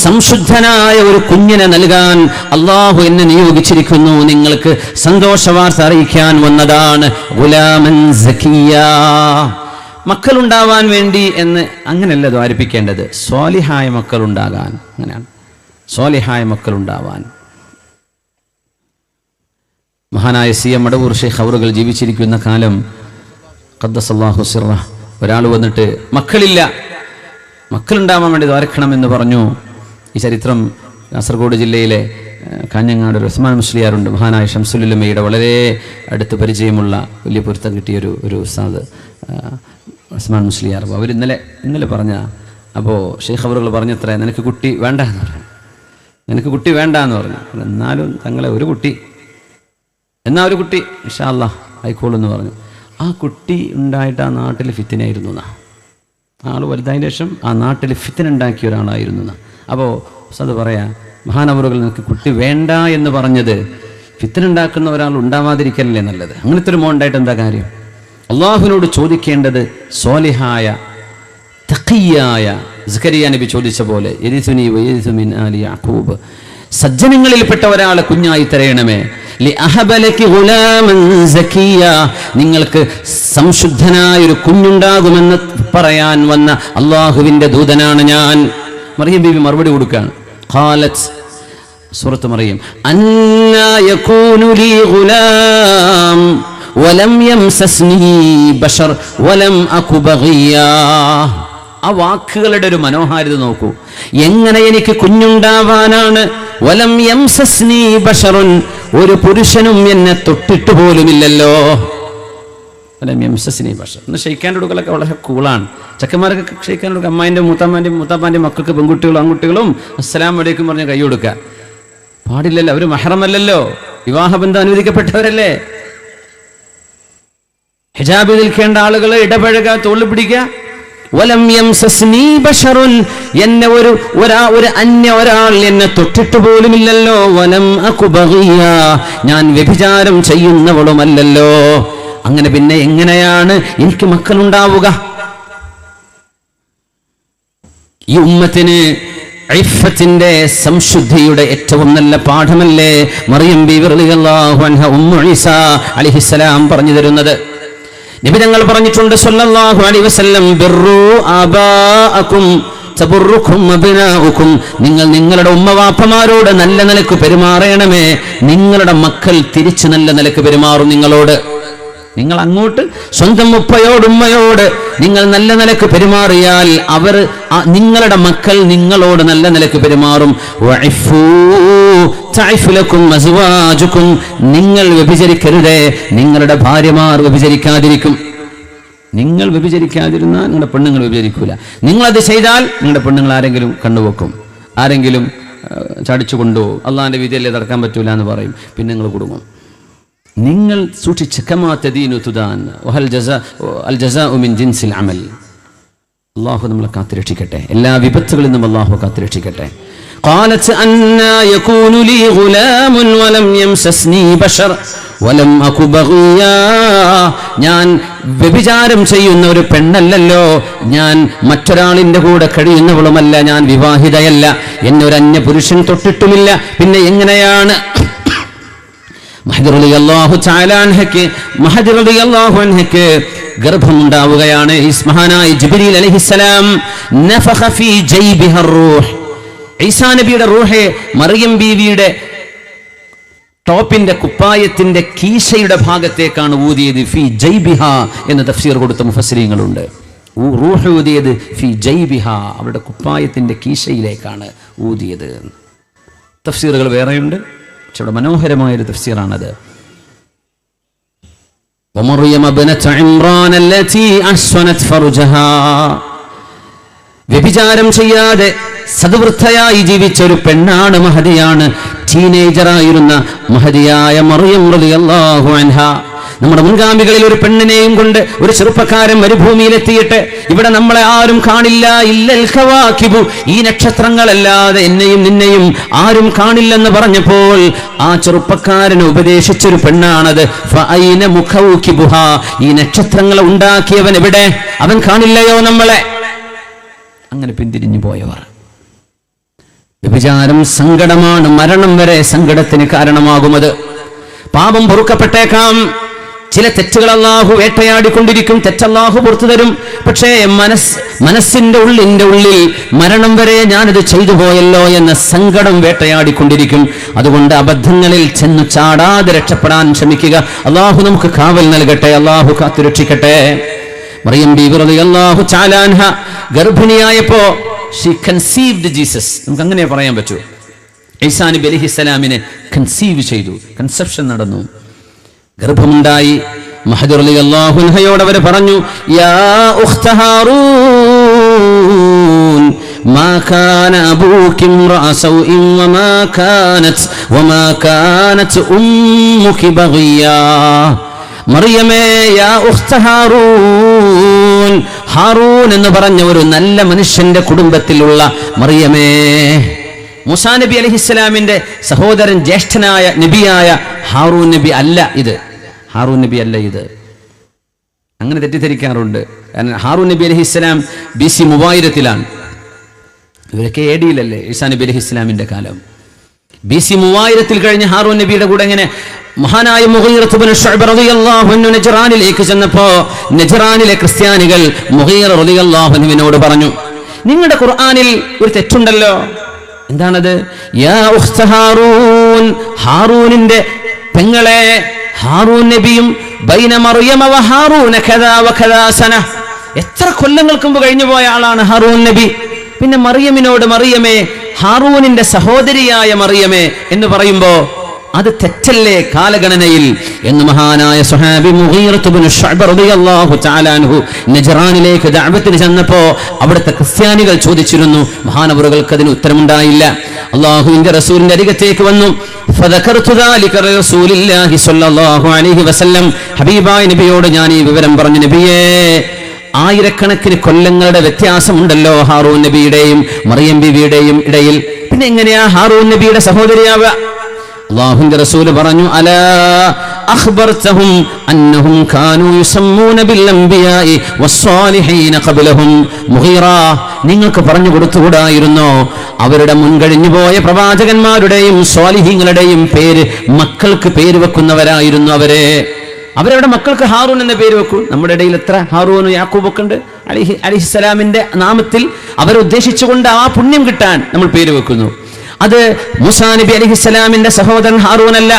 സംശുദ്ധനായ ഒരു കുഞ്ഞിനെ നൽകാൻ അല്ലാഹു എന്നെ നിയോഗിച്ചിരിക്കുന്നു, നിങ്ങൾക്ക് സന്തോഷവാർത്ത അറിയിക്കാൻ വന്നതാണ്. ഗുലാമൻ സകിയ്യാ, മക്കളുണ്ടാവാൻ വേണ്ടി എന്ന് അങ്ങനെയല്ല ദ്വാരിപ്പിക്കേണ്ടത്, സ്വാലിഹായ മക്കളുണ്ടാകാൻ. അങ്ങനെയാണ്, സ്വാലിഹായ മക്കളുണ്ടാവാൻ. മഹാനായ CM മടവൂർ ഷെയ്ഖ് അവറുകൾ ജീവിച്ചിരിക്കുന്ന കാലം ഖദ്ദസല്ലാഹു സിർറഹ്, ഒരാൾ വന്നിട്ട് മക്കളില്ല, മക്കളുണ്ടാവാൻ വേണ്ടി ദ്വാരക്കണമെന്ന് പറഞ്ഞു. ഈ ചരിത്രം കാസർഗോഡ് ജില്ലയിലെ കാഞ്ഞങ്ങാട് ഒരു ഉസ്മാൻ മുസ്ലിയാറുണ്ട്, മഹാനായ ഷംസുൽ ഉലമയുടെ വളരെ അടുത്ത് പരിചയമുള്ള വലിയ പൊരുത്തം കിട്ടിയൊരു ഉസ്താദ് ഉസ്മാൻ മുസ്ലിയാർ. അവർ ഇന്നലെ പറഞ്ഞ, അപ്പോൾ ഷെയ്ഖ് അവറുകൾ പറഞ്ഞത്രേ, നിനക്ക് കുട്ടി വേണ്ട എന്ന് പറഞ്ഞു, നിനക്ക് കുട്ടി വേണ്ട എന്ന് പറഞ്ഞു. എന്നാലും തങ്ങളെ ഒരു കുട്ടി, എന്നാ ഒരു കുട്ടി ഇൻഷാ അല്ലാഹ് ആയിക്കോളെന്ന് പറഞ്ഞു. ആ കുട്ടി ഉണ്ടായിട്ട് ആ നാട്ടിൽ ഫിത്തിനായിരുന്നു എന്നാ, ആൾ വലുതായതിന് ശേഷം ആ നാട്ടിൽ ഫിത്തിന ഉണ്ടാക്കിയ ഒരാളായിരുന്നു എന്നാ. അപ്പോൾ അത് പറയാ, മഹാനവറുകൾ നിനക്ക് കുട്ടി വേണ്ട എന്ന് പറഞ്ഞത് ഫിത്തിന ഉണ്ടാക്കുന്ന ഒരാൾ ഉണ്ടാവാതിരിക്കലല്ലേ നല്ലത്. അങ്ങനത്തെ ഒരു മോൻ ഉണ്ടായിട്ട് എന്താ കാര്യം? അള്ളാഹുവിനോട് ചോദിക്കേണ്ടത് സ്വാലിഹായ തഖിയായ സക്കരിയ നബി ചോദിച്ച പോലെ യരിസുനി വയരിസു മിൻ ആലി യാഖൂബ്, സജ്ജനങ്ങളിൽപ്പെട്ട ഒരാളെ കുഞ്ഞായി തരയണമേ. ലിഅഹബലകി ഗുലാമൻ സകിയ്യ, നിങ്ങൾക്ക് സംശുദ്ധനായ ഒരു കുഞ്ഞുണ്ടാകുമെന്ന് പറയാൻ വന്ന അള്ളാഹുവിന്റെ ദൂതനാണ് ഞാൻ. മറിയം ബീവി മറുപടി കൊടുക്കുകയാണ്. ഖാലത്, സൂറത്ത് മറിയം, അന്നാ യകൂനു ലി ഗുലാം വലം യംസസ്നി ബശർ വലം അകു ബഗിയാ. ആ വാക്കുകളുടെ ഒരു മനോഹാരിത നോക്കൂ. എങ്ങനെ എനിക്ക് കുഞ്ഞുണ്ടാവാനാണ്? വലം യംസസ്നി ബശറുൻ, ഒരു പുരുഷനും എന്നെ തൊട്ടിട്ട് പോലുമില്ലല്ലോ. വലം യംസസ്നി ബശർ എന്ന് ഷെയ്ഖാൻ്റെ കൊടുക്കലൊക്കെ വളരെ കൂളാണ്. ചെക്കന്മാരൊക്കെ ഷെയ്ഖാൻ്റെ കൊടുക്കുക, അമ്മായിൻ്റെ മൂത്താപ്പാൻ്റെയും മക്കൾക്ക് പെൺകുട്ടികളും ആൺകുട്ടികളും അസ്സലാമു അലൈക്കും പറഞ്ഞ് കൈ കൊടുക്കുക പാടില്ലല്ലോ. അവർ മഹ്റമല്ലല്ലോ, വിവാഹബന്ധം അനുവദിക്കപ്പെട്ടവരല്ലേ. ഹിജാബിൽ നിൽക്കേണ്ട ആളുകൾ ഇടപഴക, തോളിൽ പിടിക്കുക. വലം യംസസ്നി ബശറുൻ, എന്നെ ഒരു അന്യ ഒരാൾ എന്നെ തൊട്ടിട്ട് പോലുമില്ലല്ലോ. വലം അകു ബഗിയ, ഞാൻ വ്യഭിചാരം ചെയ്യുന്നവളുമല്ലല്ലോ. അങ്ങനെ പിന്നെ എങ്ങനെയാണ് എനിക്ക് മക്കളുണ്ടാവുക? ഈ ഉമ്മത്തിന് ഇഫ്ഫത്തിന്റെ സംശുദ്ധിയുടെ ഏറ്റവും നല്ല പാഠമല്ലേ മറിയം ബീവി റളിയല്ലാഹു അൻഹ ഉമ്മു ഈസാ അലൈഹിസ്സലാം പറഞ്ഞു തരുന്നത്. നബി തങ്ങൾ പറഞ്ഞിട്ടുണ്ട് സല്ലല്ലാഹു അലൈഹി വസല്ലം, ബിർറു ആബാഅകും തബറുക്കും അബ്നാഉകും, നിങ്ങൾ നിങ്ങളുടെ ഉമ്മവാപ്പമാരോട് നല്ല നിലക്ക് പെരുമാറണമേ, നിങ്ങളുടെ മക്കൾ തിരിച്ചു നല്ല നിലക്ക് പെരുമാറും നിങ്ങളോട്. നിങ്ങൾ അങ്ങോട്ട് സ്വന്തം ഉപ്പയോട് ഉമ്മയോട് നിങ്ങൾ നല്ല നിലക്ക് പെരുമാറിയാൽ അവർ നിങ്ങളുടെ മക്കൾ നിങ്ങളോട് നല്ല നിലക്ക് പെരുമാറും. നിങ്ങൾ വ്യഭിചരിക്കരുതേ, നിങ്ങളുടെ ഭാര്യമാർ വ്യഭിചരിക്കാതിരിക്കും. നിങ്ങൾ വ്യഭിചരിക്കാതിരുന്നാൽ നിങ്ങളുടെ പെണ്ണുങ്ങൾ വ്യഭിചരിക്കൂല. നിങ്ങളത് ചെയ്താൽ നിങ്ങളുടെ പെണ്ണുങ്ങൾ ആരെങ്കിലും കണ്ണുവെക്കും, ആരെങ്കിലും ചടിച്ചു കൊണ്ടുപോകും. അള്ളാഹിന്റെ വിധിയല്ലേ തടക്കാൻ പറ്റൂല എന്ന് പറയും, പിന്നെ നിങ്ങൾ കുടുങ്ങും. നിങ്ങൾ സൂക്ഷിച്ച് കമാ തദീനു തുദാൻ വഹൽ ജസാഉ മിൻ ജിൻസിൽ അമൽ. അല്ലാഹു നമ്മളെ കാത്തുരക്ഷിക്കട്ടെ, എല്ലാ വിപത്തുകളിൽ നിന്നും അല്ലാഹു കാത്തുരക്ഷിക്കട്ടെ. ഖാലത് അന്നാ യകൂനു ലി ഗുലാമുൻ വലം യംസസ്നി ബശർ വലം അകു ബഗിയാ, ഞാൻ വ്യഭിചാരം ചെയ്യുന്ന ഒരു പെണ്ണല്ലല്ലോ, ഞാൻ മറ്റൊരാളിന്റെ കൂടെ കഴിയുന്നവളുമല്ല, ഞാൻ വിവാഹിതയല്ല, എന്നെ ഒരു അന്യ പുരുഷൻ തൊട്ടിട്ടുമില്ല, പിന്നെ എങ്ങനെയാണ് മഹദി റളിയല്ലാഹു തആല അൻഹയ്ക്ക് ഗർഭമുണ്ടാവുകയാണ്. മഹാനായ ജിബ്രീൽ അലൈഹിസ്സലാം നഫഖ ഫീ ജൈബിഹ റൂഹ്, ഈസാ നബിയുടെ റൂഹ് മറിയം ബീവിയുടെ ടോപ്പിന്റെ കുപ്പായത്തിന്റെ കീശയുടെ ഭാഗത്തേക്കാണ് ഊതിയത്. ഫീ ജൈബിഹ എന്ന് തഫ്സീർ കൊടുത്ത മുഫസ്സിരീങ്ങളുണ്ട്. റൂഹ് ഊതിയത് ഫീ ജൈബിഹ, അവരുടെ കുപ്പായത്തിന്റെ കീശയിലേക്കാണ് ഊതിയത്. തഫ്സീറുകൾ വേറെയുണ്ട്, പക്ഷെ ഇവിടെ മനോഹരമായൊരു തഫ്സീറാണത്. വമറിയം ഇബ്നത ഇംറാൻ അല്ലതി അഹ്സനത് ഫർജഹാ, വ്യഭിചാരം ചെയ്യാതെ സദ്വൃദ്ധയായി ജീവിച്ച ഒരു പെണ്ണാണ്, മഹദിയാണ്, ടീനേജറായിരുന്ന മഹദിയായ മറിയം റളിയല്ലാഹു അൻഹ. നമ്മുടെ മുൻഗാമികളിൽ ഒരു പെണ്ണിനെയും കൊണ്ട് ഒരു ചെറുപ്പക്കാരൻ മരുഭൂമിയിലെത്തിയിട്ട് ഇവിടെ നമ്മളെ ആരും കാണില്ല, ഇല്ലൽ ഖവാകിബു, ഈ നക്ഷത്രങ്ങളല്ലാതെ എന്നെയും നിന്നെയും ആരും കാണില്ലെന്ന് പറഞ്ഞപ്പോൾ ആ ചെറുപ്പക്കാരന് ഉപദേശിച്ചൊരു പെണ്ണാണത്. ഫഅൈന മുഖൗകിബുഹാ, ഈ നക്ഷത്രങ്ങളെ ഉണ്ടാക്കിയവൻ എവിടെ? അവൻ കാണില്ലയോ നമ്മളെ? അങ്ങനെ പിന്തിരിഞ്ഞു പോയവർ. വ്യഭിചാരം സങ്കടമാണ്, മരണം വരെ സങ്കടത്തിന് കാരണമാകുമത്. പാപം പൊറുക്കപ്പെട്ടേക്കാം, ചില തെറ്റുകൾ അല്ലാഹു വേട്ടയാടിക്കൊണ്ടിരിക്കും, തെറ്റല്ലാഹു പുറത്തു തരും. പക്ഷേ മനസ്സിന്റെ ഉള്ളിൽ മരണം വരെ ഞാനിത് ചെയ്തു പോയല്ലോ എന്ന സങ്കടം വേട്ടയാടിക്കൊണ്ടിരിക്കും. അതുകൊണ്ട് അബദ്ധങ്ങളിൽ ചെന്നു ചാടാതെ രക്ഷപ്പെടാൻ ശ്രമിക്കുക. അല്ലാഹു നമുക്ക് കാവൽ നൽകട്ടെ, അല്ലാഹു കാത്തുരക്ഷിക്കട്ടെ. മറിയം ബീവി റളിയല്ലാഹു തആല അൻഹ ഗർഭിണിയായപ്പോ she conceived Jesus. നമുക്ക് അങ്ങനെ പറയാൻ പറ്റൂ. ഈസാ നബി അലൈഹിസ്സലാമിനെ കൺസീവ് ചെയ്തു, കൺസെപ്ഷൻ നടന്നു, ഗർഭമുണ്ടായി. മഹദി റളിയല്ലാഹു അൻഹയോട് അവർ പറഞ്ഞു, യാ ഉഖ്ത ഹാറൂൻ മാ കാന അബൂകി ഇംറഅ സൗഇൻ വമാ കാനത് ഉമ്മുകി ബഗിയാ. മറിയമേ, യാ ഉഖ്ത ഹാറൂൻ, ഹാറൂൻ എന്ന് പറഞ്ഞ ഒരു നല്ല മനുഷ്യന്റെ കുടുംബത്തിലുള്ള മറിയമേ. മൂസാ നബി അലൈഹിസ്സലാമിന്റെ സഹോദരൻ ജ്യേഷ്ഠനായ നബിയായ ഹാറൂൻ നബി അല്ല ഇത്. ഹാറൂൻ നബി അല്ല ഇത്. അങ്ങനെ തെറ്റിദ്ധരിക്കാറുണ്ട്. കാരണം ഹാറൂൻ നബി അലൈഹിസ്സലാം BC 3000 ഇവരൊക്കെ AD ഈസാ നബി അലൈഹിസ്സലാമിന്റെ കാലം. BC 3000 കഴിഞ്ഞ ഹാറൂൻ നബിയുടെ കൂടെ എങ്ങനെ മഹാനായ മുഗീറത്ത് ഇബ്നു ശുഅബ റളിയല്ലാഹു അൻഹു നജ്റാനിലേക്ക് ചെന്നപ്പോ നജ്റാനിലെ ക്രിസ്ത്യാനികൾ മുഗീറ റളിയല്ലാഹു അൻഹുവിനോട് പറഞ്ഞു, നിങ്ങളുടെ ഖുർആനിൽ ഒരു തെറ്റുണ്ടല്ലോ. എന്താണത്? യാ ഉഖ്ത ഹാറൂൻ, ഹാറൂനിന്റെ പെങ്ങളെ ഹാറൂൻ നബിയും ബൈന മറിയമ വ ഹാറൂന കദാ വ കദാ സന. എത്ര കൊല്ലങ്ങൾക്ക് മുമ്പ് കഴിഞ്ഞു പോയ ആളാണ് ഹാറൂൻ നബി. പിന്നെ മറിയമിനോട് മറിയമേ, ഹാറൂനിന്റെ സഹോദരിയായ മറിയമേ എന്ന് പറയുമ്പോ അത് തെറ്റല്ലേ കാലഗണനയിൽ എന്ന് മഹാനായ സ്വഹാബി മുഗീറത്ത് ഇബ്നു ശുഅബ റളിയല്ലാഹു തആല അൻഹു നജ്റാനിലേക്ക് ദഅവത്തിന് ചെന്നപ്പോ അവിടുത്തെ ക്രിസ്ത്യാനികൾ ചോദിച്ചിരുന്നു. മഹാനവറുകൾക്ക് അതിന് ഉത്തരമുണ്ടായില്ല. അല്ലാഹുവിന്റെ റസൂലിന്റെ അരികത്തേക്ക് വന്നു. ഫദകർതു ദാലിക റസൂലില്ലാഹി സ്വല്ലല്ലാഹു അലൈഹി വസല്ലം, ഹബീബായ നബിയോട് ഞാൻ ഈ വിവരം പറഞ്ഞു. നബിയേ, ആയിരക്കണക്കിന് കൊല്ലങ്ങളുടെ വ്യത്യാസമുണ്ടല്ലോ ഹാറൂൻ നബിയുടെയും മറിയം ബീവിയുടെയും ഇടയിൽ. പിന്നെ എങ്ങനെയാ ഹാറൂൻ നബിയുടെ സഹോദരിയാവുക? അല്ലാഹുവിന്റെ റസൂൽ പറഞ്ഞു, അലാ അഖ്ബർതഹും അന്നഹും കാനൂ യുസമ്മൂന ബിൽ അംബിയാഇ വസ്സാലിഹീന ഖബ്ലഹും. മുഗീറ, നിങ്ങൾക്ക് പറഞ്ഞു കൊടുത്തുകൂടായിരുന്നോ അവരുടെ മുൻകഴിഞ്ഞു പോയ പ്രവാചകന്മാരുടെയും സ്വാലിഹീങ്ങളുടെയും പേര് മക്കൾക്ക് പേര് വെക്കുന്നവരായിരുന്നു അവരവരുടെ മക്കൾക്ക് ഹാറൂൻ എന്ന പേര് വെക്കൂ. നമ്മുടെ ഇടയിൽ എത്ര ഹാറൂനും യാക്കൂബ് ഒക്കെ ഉണ്ട്. അലൈഹിസ്സലാമിന്റെ നാമത്തിൽ അവരുദ്ദേശിച്ചുകൊണ്ട് ആ പുണ്യം കിട്ടാൻ നമ്മൾ പേര് വെക്കുന്നു. അത് മൂസാ നബി അലൈഹിസ്സലാമിന്റെ സഹോദരൻ ഹാറൂൻ അല്ല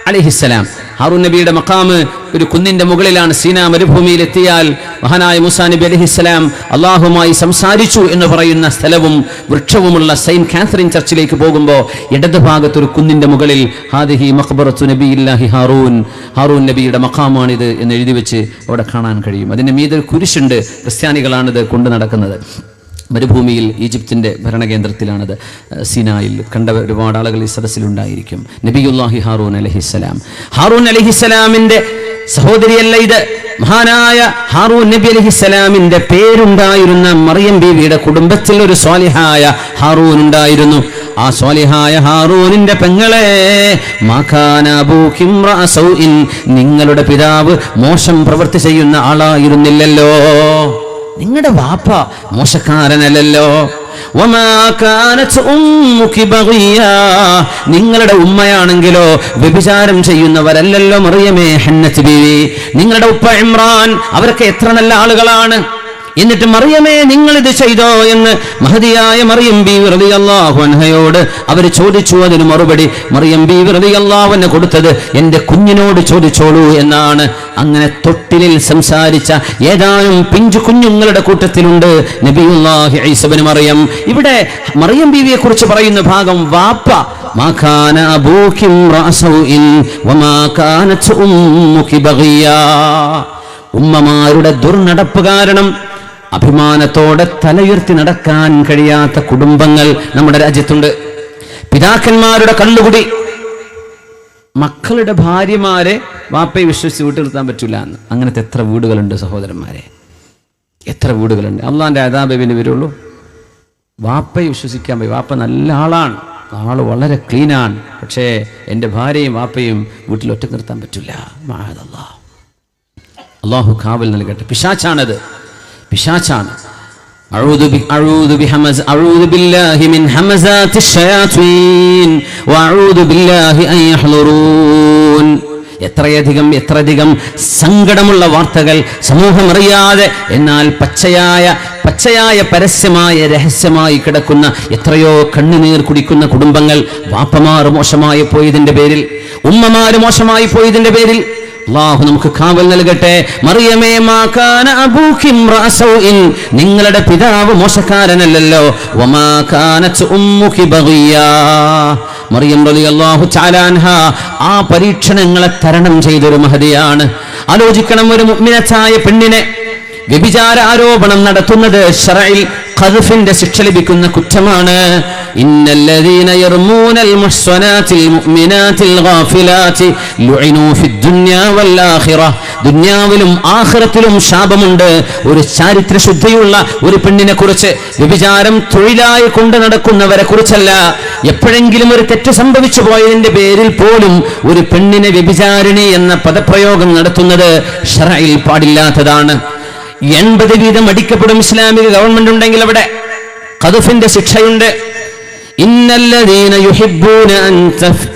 അലൈഹിസ്സലാം. ഹാറൂൻ നബിയുടെ മഖാമ് ഒരു കുന്നിന്റെ മുകളിലാണ്. സീനാ മരുഭൂമിയിൽ എത്തിയാൽ മഹാനായ മൂസാ നബി അലൈഹിസ്സലാം അള്ളാഹുമായി സംസാരിച്ചു എന്ന് പറയുന്ന സ്ഥലവും വൃക്ഷവുമുള്ള സെയിന്റ് കാത്തറിൻ ചർച്ചിലേക്ക് പോകുമ്പോൾ ഇടതുഭാഗത്ത് ഒരു കുന്നിന്റെ മുകളിൽ ഹാദിഹി മഖ്ബറത്തു നബിയില്ലാഹി ഹാറൂൻ, ഹാറൂൻ നബിയുടെ മഖാമാണിത് എന്ന് എഴുതി വെച്ച് അവിടെ കാണാൻ കഴിയും. അതിന്റെ മീതെ ഒരു കുരിശുണ്ട്. ക്രിസ്ത്യാനികളാണിത് കൊണ്ടു നടക്കുന്നത്. മരുഭൂമിയിൽ ഈജിപ്തിൻ്റെ ഭരണകേന്ദ്രത്തിലാണത്. സീനായിൽ കണ്ട ഒരുപാട് ആളുകൾ ഈ സദസ്സിലുണ്ടായിരിക്കും. നബിയുല്ലാഹി ഹാറൂൻ അലൈഹിസ്സലാം. ഹാറൂൻ അലൈഹിസ്സലാമിന്റെ സഹോദരിയല്ല ഇത്. മഹാനായ ഹാറൂൻ നബി അലൈഹിസ്സലാമിന്റെ പേരുണ്ടായിരുന്ന മറിയം ബീവിയുടെ കുടുംബത്തിൽ ഒരു സ്വാലിഹായ ഹാറൂൻ ഉണ്ടായിരുന്നു. ആ സ്വാലിഹായ ഹാറൂനിന്റെ പെങ്ങളെ, മാകാന അബൂകി ഇംറഅ സൗഇൻ, നിങ്ങളുടെ പിതാവ് മോശം പ്രവൃത്തി ചെയ്യുന്ന ആളായിരുന്നില്ലല്ലോ, നിങ്ങളുടെ വാപ്പ മോശക്കാരനല്ലല്ലോ. വമാ കാനത് ഉമ്മുകി ബഗിയാ, നിങ്ങളുടെ ഉമ്മയാണെങ്കിലോ വ്യഭിചാരം ചെയ്യുന്നവരല്ലല്ലോ മറിയമേ ഹന്നത്ത് ബീവി. നിങ്ങളുടെ ഉപ്പ ഇമ്രാൻ, അവരൊക്കെ എത്ര നല്ല ആളുകളാണ്. എന്നിട്ട് മറിയമേ നിങ്ങൾ ഇത് ചെയ്തോ എന്ന് മഹദിയായ മറിയം ബീവി റളിയല്ലാഹു അൻഹയോട് അവർ ചോദിച്ചു. അതിന് മറുപടി മറിയം ബീവി റളിയല്ലാഹു അൻഹ കൊടുത്തത് എന്റെ കുഞ്ഞിനോട് ചോദിച്ചോളൂ എന്നാണ്. അങ്ങനെ തൊട്ടിലിൽ സംസാരിച്ച ഏതാനും പിഞ്ചു കുഞ്ഞുങ്ങളുടെ കൂട്ടത്തിലുണ്ട് നബിയുല്ലാഹി ഈസ ഇബ്നു മറിയം. ഇവിടെ മറിയം ബീവിയെ കുറിച്ച് പറയുന്ന ഭാഗം വാപ്പ, മാ കാന അബൂകി ഇംറഅ സൗഇൻ വമാ കാനത് ഉമ്മുകി ബഗിയാ. ഉമ്മമാരുടെ ദുർനടപ്പ് കാരണം അഭിമാനത്തോടെ തലയുയർത്തി നടക്കാൻ കഴിയാത്ത കുടുംബങ്ങൾ നമ്മുടെ രാജ്യത്തുണ്ട്. പിതാക്കന്മാരുടെ കള്ളുകുടി, മക്കളുടെ ഭാര്യമാരെ വാപ്പയെ വിശ്വസിച്ച് വീട്ടിൽ നിർത്താൻ പറ്റില്ല എന്ന്. അങ്ങനത്തെ എത്ര വീടുകളുണ്ട് സഹോദരന്മാരെ, എത്ര വീടുകളുണ്ട്. അള്ളാന്റെ അദാബിന് വരുള്ളൂ. വാപ്പയെ വിശ്വസിക്കാൻ പോയി. വാപ്പ നല്ല ആളാണ്, ആള് വളരെ ക്ലീനാണ്, പക്ഷേ എൻ്റെ ഭാര്യയും വാപ്പയും വീട്ടിൽ ഒറ്റ നിർത്താൻ പറ്റില്ല. അള്ളാഹു കാവൽ നൽകട്ടെ. പിശാച്ചാണത്, പിശാച്ചാണ്. أعوذ بالله من همزات الشياطين وأعوذ بالله أن يحضرون. എത്രയധികം സങ്കടമുള്ള വാർത്തകൾ സമൂഹം അറിയാതെ, എന്നാൽ പച്ചയായ പരസ്യമായ രഹസ്യമായി കിടക്കുന്ന എത്രയോ കണ്ണുനീർ കുടിക്കുന്ന കുടുംബങ്ങൾ. വാപ്പമാർ മോശമായി പോയതിന്റെ പേരിൽ, ഉമ്മമാര് മോശമായി പോയതിന്റെ പേരിൽ. അല്ലാഹു നമുക്ക് കാവൽ നൽകട്ടെ. മറിയമേ, മാ കാന അബൂകി ഇംറഅ സൗഇൻ, നിങ്ങളുടെ പിതാവ് മോശക്കാരനല്ലല്ലോ. വമാ കാനത് ഉമ്മുകി ബഗിയാ, മറിയം റളിയല്ലാഹു തആല അൻഹ ആ പരീക്ഷണങ്ങളെ തരണം ചെയ്തൊരു മഹദിയാണ്. ആലോചിക്കണം, ഒരു മുഅ്മിനത്തായ പെണ്ണിനെ വ്യഭിചാര ആരോപണം നടത്തുന്നത് ശറഇൽ ഖദ്ഫിന്റെ ശിക്ഷ ലഭിക്കുന്ന കുറ്റമാണ്. ഇന്നല്ലദീന യർമൂനൽ മുഹ്സനാതിൽ മുഅ്മിനാതിൽ ഗാഫിലാതി ലുഇനൂ ഫിദ്ദുനിയാ വൽ ആഖിറ, ദുനിയാവിലും ആഖിറത്തിലും ശാപമുണ്ട്. ഒരു ചാരിത്ര ശുദ്ധിയുള്ള ഒരു പെണ്ണിനെ കുറിച്ച്, വ്യഭിചാരം തൊഴിലായി കൊണ്ട് നടക്കുന്നവരെ കുറിച്ചല്ല. എപ്പോഴെങ്കിലും ഒരു തെറ്റ് സംഭവിച്ചു പോയതിന്റെ പേരിൽ പോലും ഒരു പെണ്ണിനെ വ്യഭിചാരിണി എന്ന പദപ്രയോഗം നടത്തുന്നത് ശറഇൽ പാടില്ലാത്തതാണ്. 80 വീതം അടിക്കപ്പെടും ഇസ്ലാമിക ഗവൺമെന്റ് ഉണ്ടെങ്കിൽ അവിടെ ഖദ്ഫിന്റെ ശിക്ഷയുണ്ട്. ഇന്നല്ലദീന യുഹിബ്ബൂന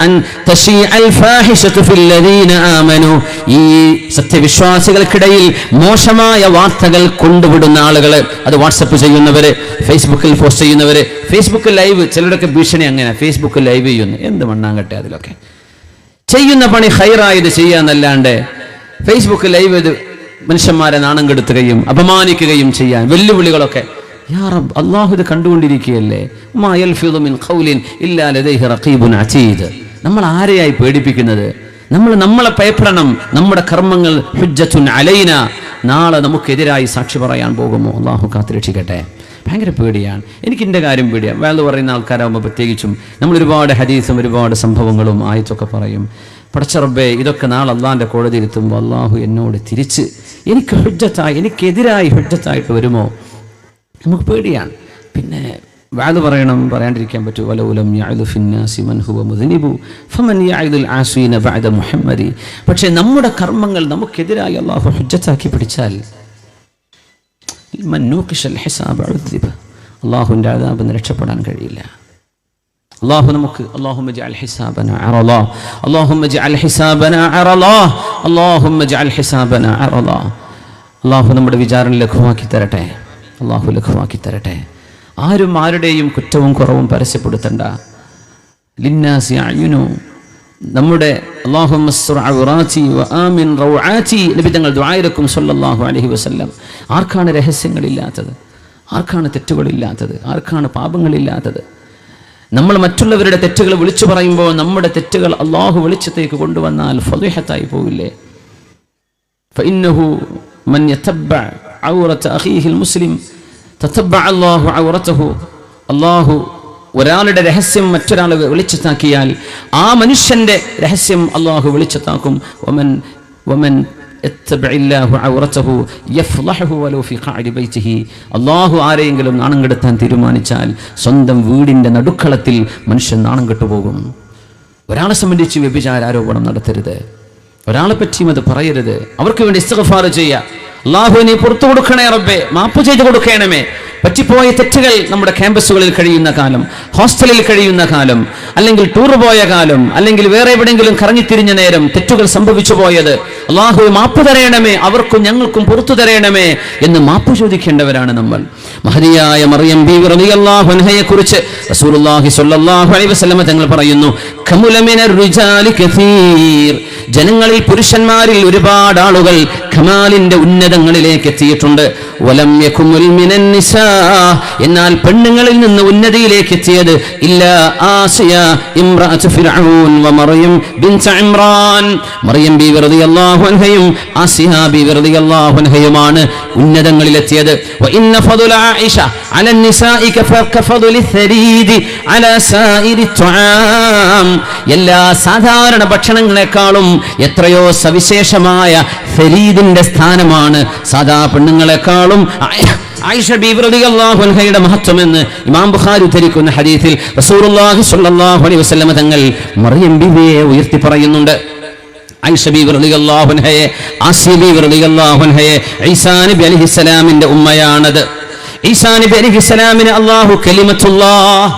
അൻ തശീഅൽ ഫാഹിശതു ഫില്ലദീന ആമനു, ഈ സത്യവിശ്വാസികൾക്കിടയിൽ മോശമായ വാർത്തകൾ കൊണ്ടുവിടുന്ന ആളുകൾ, അത് വാട്സപ്പ് ചെയ്യുന്നവര്, ഫേസ്ബുക്കിൽ പോസ്റ്റ് ചെയ്യുന്നവര്, ഫേസ്ബുക്ക് ലൈവ്, ചിലരൊക്കെ ഭീഷണി അങ്ങനെ ഫേസ്ബുക്ക് ലൈവ് ചെയ്യുന്നു. എന്ത് മണ്ണാങ്കട്ടെ, അതിലൊക്കെ ചെയ്യുന്ന പണി ഖൈറായത് ചെയ്യാന്നല്ലാണ്ട് ഫേസ്ബുക്ക് ലൈവ് ഇത് മനുഷ്യന്മാരെ നാണം കെടുത്തുകയും അപമാനിക്കുകയും ചെയ്യാൻ വെല്ലുവിളികളൊക്കെ. യാ റബ്ബ്, അല്ലാഹു ഇത് കണ്ടുകൊണ്ടിരിക്കുകയല്ലേ. മാ യൽഫിദു മിൻ ഖൗലിൻ ഇല്ലാ ലദൈഹി റഖീബുൻ അതീദ്. നമ്മൾ ആരെയായി പേടിപ്പിക്കുന്നത്? നമ്മളെ ഭയപ്പെടണം. നമ്മുടെ കർമ്മങ്ങൾ ഹുജ്ജത്തുൻ അലൈന, നാളെ നമുക്കെതിരായി സാക്ഷി പറയാൻ പോകുമോ? അല്ലാഹു കാത്തുരക്ഷിക്കട്ടെ. ഭയങ്കര പേടിയാണ്. എനിക്ക് എൻ്റെ കാര്യം പേടിയാണ്. വേറെ പറയുന്ന ആൾക്കാരാകുമ്പോൾ പ്രത്യേകിച്ചും നമ്മൾ ഒരുപാട് ഹദീസും ഒരുപാട് സംഭവങ്ങളും ആയത്തൊക്കെ പറയും. പടച്ച റബ്ബേ, ഇതൊക്കെ നാളെ അള്ളാഹിൻ്റെ കോടതിയിലെത്തുമ്പോൾ അള്ളാഹു എന്നോട് തിരിച്ച് എനിക്ക് ഹുജ്ജത്തായി, എനിക്കെതിരായി ഹുജ്ജത്തായിട്ട് വരുമോ? നമുക്ക് പേടിയാണ്. പിന്നെ വാദ് പറയാണ്ടിരിക്കാൻ പറ്റുമോ? വലൗലം യഅ്ദു ഫിന്നാസി മൻ ഹുവ മുദ്നിബു ഫമൻ യഅ്ദുൽ ആസീന ബഅദ മുഹമ്മദി. പക്ഷേ നമ്മുടെ കർമ്മങ്ങൾ നമുക്കെതിരായി അള്ളാഹു ഹുജ്ജത്താക്കി പിടിച്ചാൽ മൻ നൂഖിശൽ ഹിസാബ ഉദ്ദിബ, അള്ളാഹുവിൻ്റെ അദാബിൽ നിന്ന് രക്ഷപ്പെടാൻ കഴിയില്ല. അല്ലാഹു നമുക്ക് അല്ലാഹുമ്മ ജഅൽ ഹിസാബനാ അറളാ, അല്ലാഹുമ്മ ജഅൽ ഹിസാബനാ അറളാ, അല്ലാഹുമ്മ ജഅൽ ഹിസാബനാ അറളാ. അല്ലാഹു നമ്മുടെ വിചാരണ ലഘുവാക്കി തരട്ടെ, അല്ലാഹു ലഘുവാക്കി തരട്ടെ. ആരും ആരുടെയും കുറ്റവും കുറവും പരസ്യപ്പെടുത്തണ്ട. ലിന്നാസി അയുനു, നമ്മുടെ അല്ലാഹുമ്മ സ്സുർ ഔറാതി വആമിൻ റൗആതി, നബി തങ്ങൾ ദുആയിരക്കും സല്ലല്ലാഹു അലൈഹി വസല്ലം. ആർക്കാണ് രഹസ്യങ്ങളില്ലാത്തത്? ആർക്കാണ് തെറ്റുകളില്ലാത്തത്? ആർക്കാണ് പാപങ്ങളില്ലാത്തത്? നമ്മൾ മറ്റുള്ളവരുടെ തെറ്റുകൾ വിളിച്ചു പറയുമ്പോൾ നമ്മുടെ തെറ്റുകൾ അള്ളാഹു വെളിച്ചത്തേക്ക് കൊണ്ടുവന്നാൽ ഫളീഹത്തായി പോവില്ലേ? ഫഇന്നഹു മൻ യതബ്ബഅ ഔറത അഖീഹിൽ മുസ്ലിം തതബ്ബഅ അല്ലാഹു ഔറതഹു. അള്ളാഹു ഒരാളുടെ രഹസ്യം മറ്റൊരാൾ വെളിച്ചത്താക്കിയാൽ ആ മനുഷ്യന്റെ രഹസ്യം അള്ളാഹു വെളിച്ചത്താക്കും. വമൻ അള്ളാഹു ആരെയെങ്കിലും നാണം കെടുത്താൻ തീരുമാനിച്ചാൽ സ്വന്തം വീടിന്റെ നടുക്കളത്തിൽ മനുഷ്യൻ നാണം കെട്ടുപോകും. ഒരാളെ സംബന്ധിച്ച് വ്യഭിചാര ആരോപണം നടത്തരുത്, ഒരാളെ പറ്റിയും അത് പറയരുത്. അവർക്ക് വേണ്ടി ഇസ്തിഗ്ഫാർ ചെയ്യുക. അല്ലാഹു നീ പുറത്തു കൊടുക്കണേ റബ്ബേ, മാപ്പ് ചെയ്തു കൊടുക്കണമേ. പറ്റിപ്പോയ തെറ്റുകൾ നമ്മുടെ ക്യാമ്പസുകളിൽ കഴിയുന്ന കാലം, ഹോസ്റ്റലിൽ കഴിയുന്ന കാലം, അല്ലെങ്കിൽ ടൂർ പോയ കാലം, അല്ലെങ്കിൽ വേറെ എവിടെയെങ്കിലും കറങ്ങിത്തിരിഞ്ഞ നേരം തെറ്റുകൾ സംഭവിച്ചു പോയത്, അല്ലാഹു മാപ്പ് തരയണമേ, അവർക്കും ഞങ്ങൾക്കും പുറത്തു തരയണമേ എന്ന് മാപ്പ് ചോദിക്കേണ്ടവരാണ് നമ്മൾ. മഹദിയായ മറിയം ബീവി റളിയല്ലാഹു അൻഹയെ കുറിച്ച് റസൂലുള്ളാഹി സ്വല്ലല്ലാഹു അലൈഹി വസല്ലം തങ്ങൾ പറയുന്നു, കമുല മിനർ റിജാലി കസീർ, ജനങ്ങളിൽ പുരുഷന്മാരിൽ ഒരുപാട് ആളുകൾ ഖമാലിന്റെ ഉന്നതങ്ങളിലേക്ക് എത്തിയിട്ടുണ്ട്. വലം യകുമുൽ മിനൻ നിസാ, എന്നാൽ പെണ്ണുങ്ങളിൽ നിന്ന് ഉന്നതിയിലേക്ക് എത്തിയത് ഇല്ല ആസിയ ഇംറഅതു ഫിർഔൻ വ മറിയം ബിൻത് ഇമ്രാൻ. മറിയം ബീവി റളിയല്ലാഹു റളിയല്ലാഹു അൻഹയും ആസിയ ബീവി റളിയല്ലാഹു അൻഹയുമാണ് ഉന്നതങ്ങളിലെത്തിയത്. വഇന്ന ഫദല ആയിഷ അല നിസാഇ കഫദലി സരീദി അല സായിരി തുആം. എല്ലാ സാധാരണ ഭക്ഷണങ്ങളെക്കാളും എത്രയോ സവിശേഷമായ സരീദിന്റെ സ്ഥാനമാണ് സാധാ പെണ്ണുങ്ങളെക്കാളും ആയിഷ ബീവി റളിയല്ലാഹു അൻഹയുടെ മഹത്വമെന്ന് ഇമാം ബുഖാരി ഉദ്ധരിക്കുന്ന ഹദീസിൽ റസൂലുള്ളാഹി സ്വല്ലല്ലാഹു അലൈഹി വസല്ലം തങ്ങൾ മറിയം ബീവിയെ ഉയർത്തി പറയുന്നുണ്ട്. ആയിഷ ബീവി റളിയല്ലാഹു അൻഹയെ, ആസിയ ബീവി റളിയല്ലാഹു അൻഹയെ ഈസാ നബി അലൈഹിസ്സലാമിന്റെ ഉമ്മയാണത്. ഈസാ നബി അലൈഹിസ്സലാമിന് അല്ലാഹു കലിമത്തുല്ലാഹ്.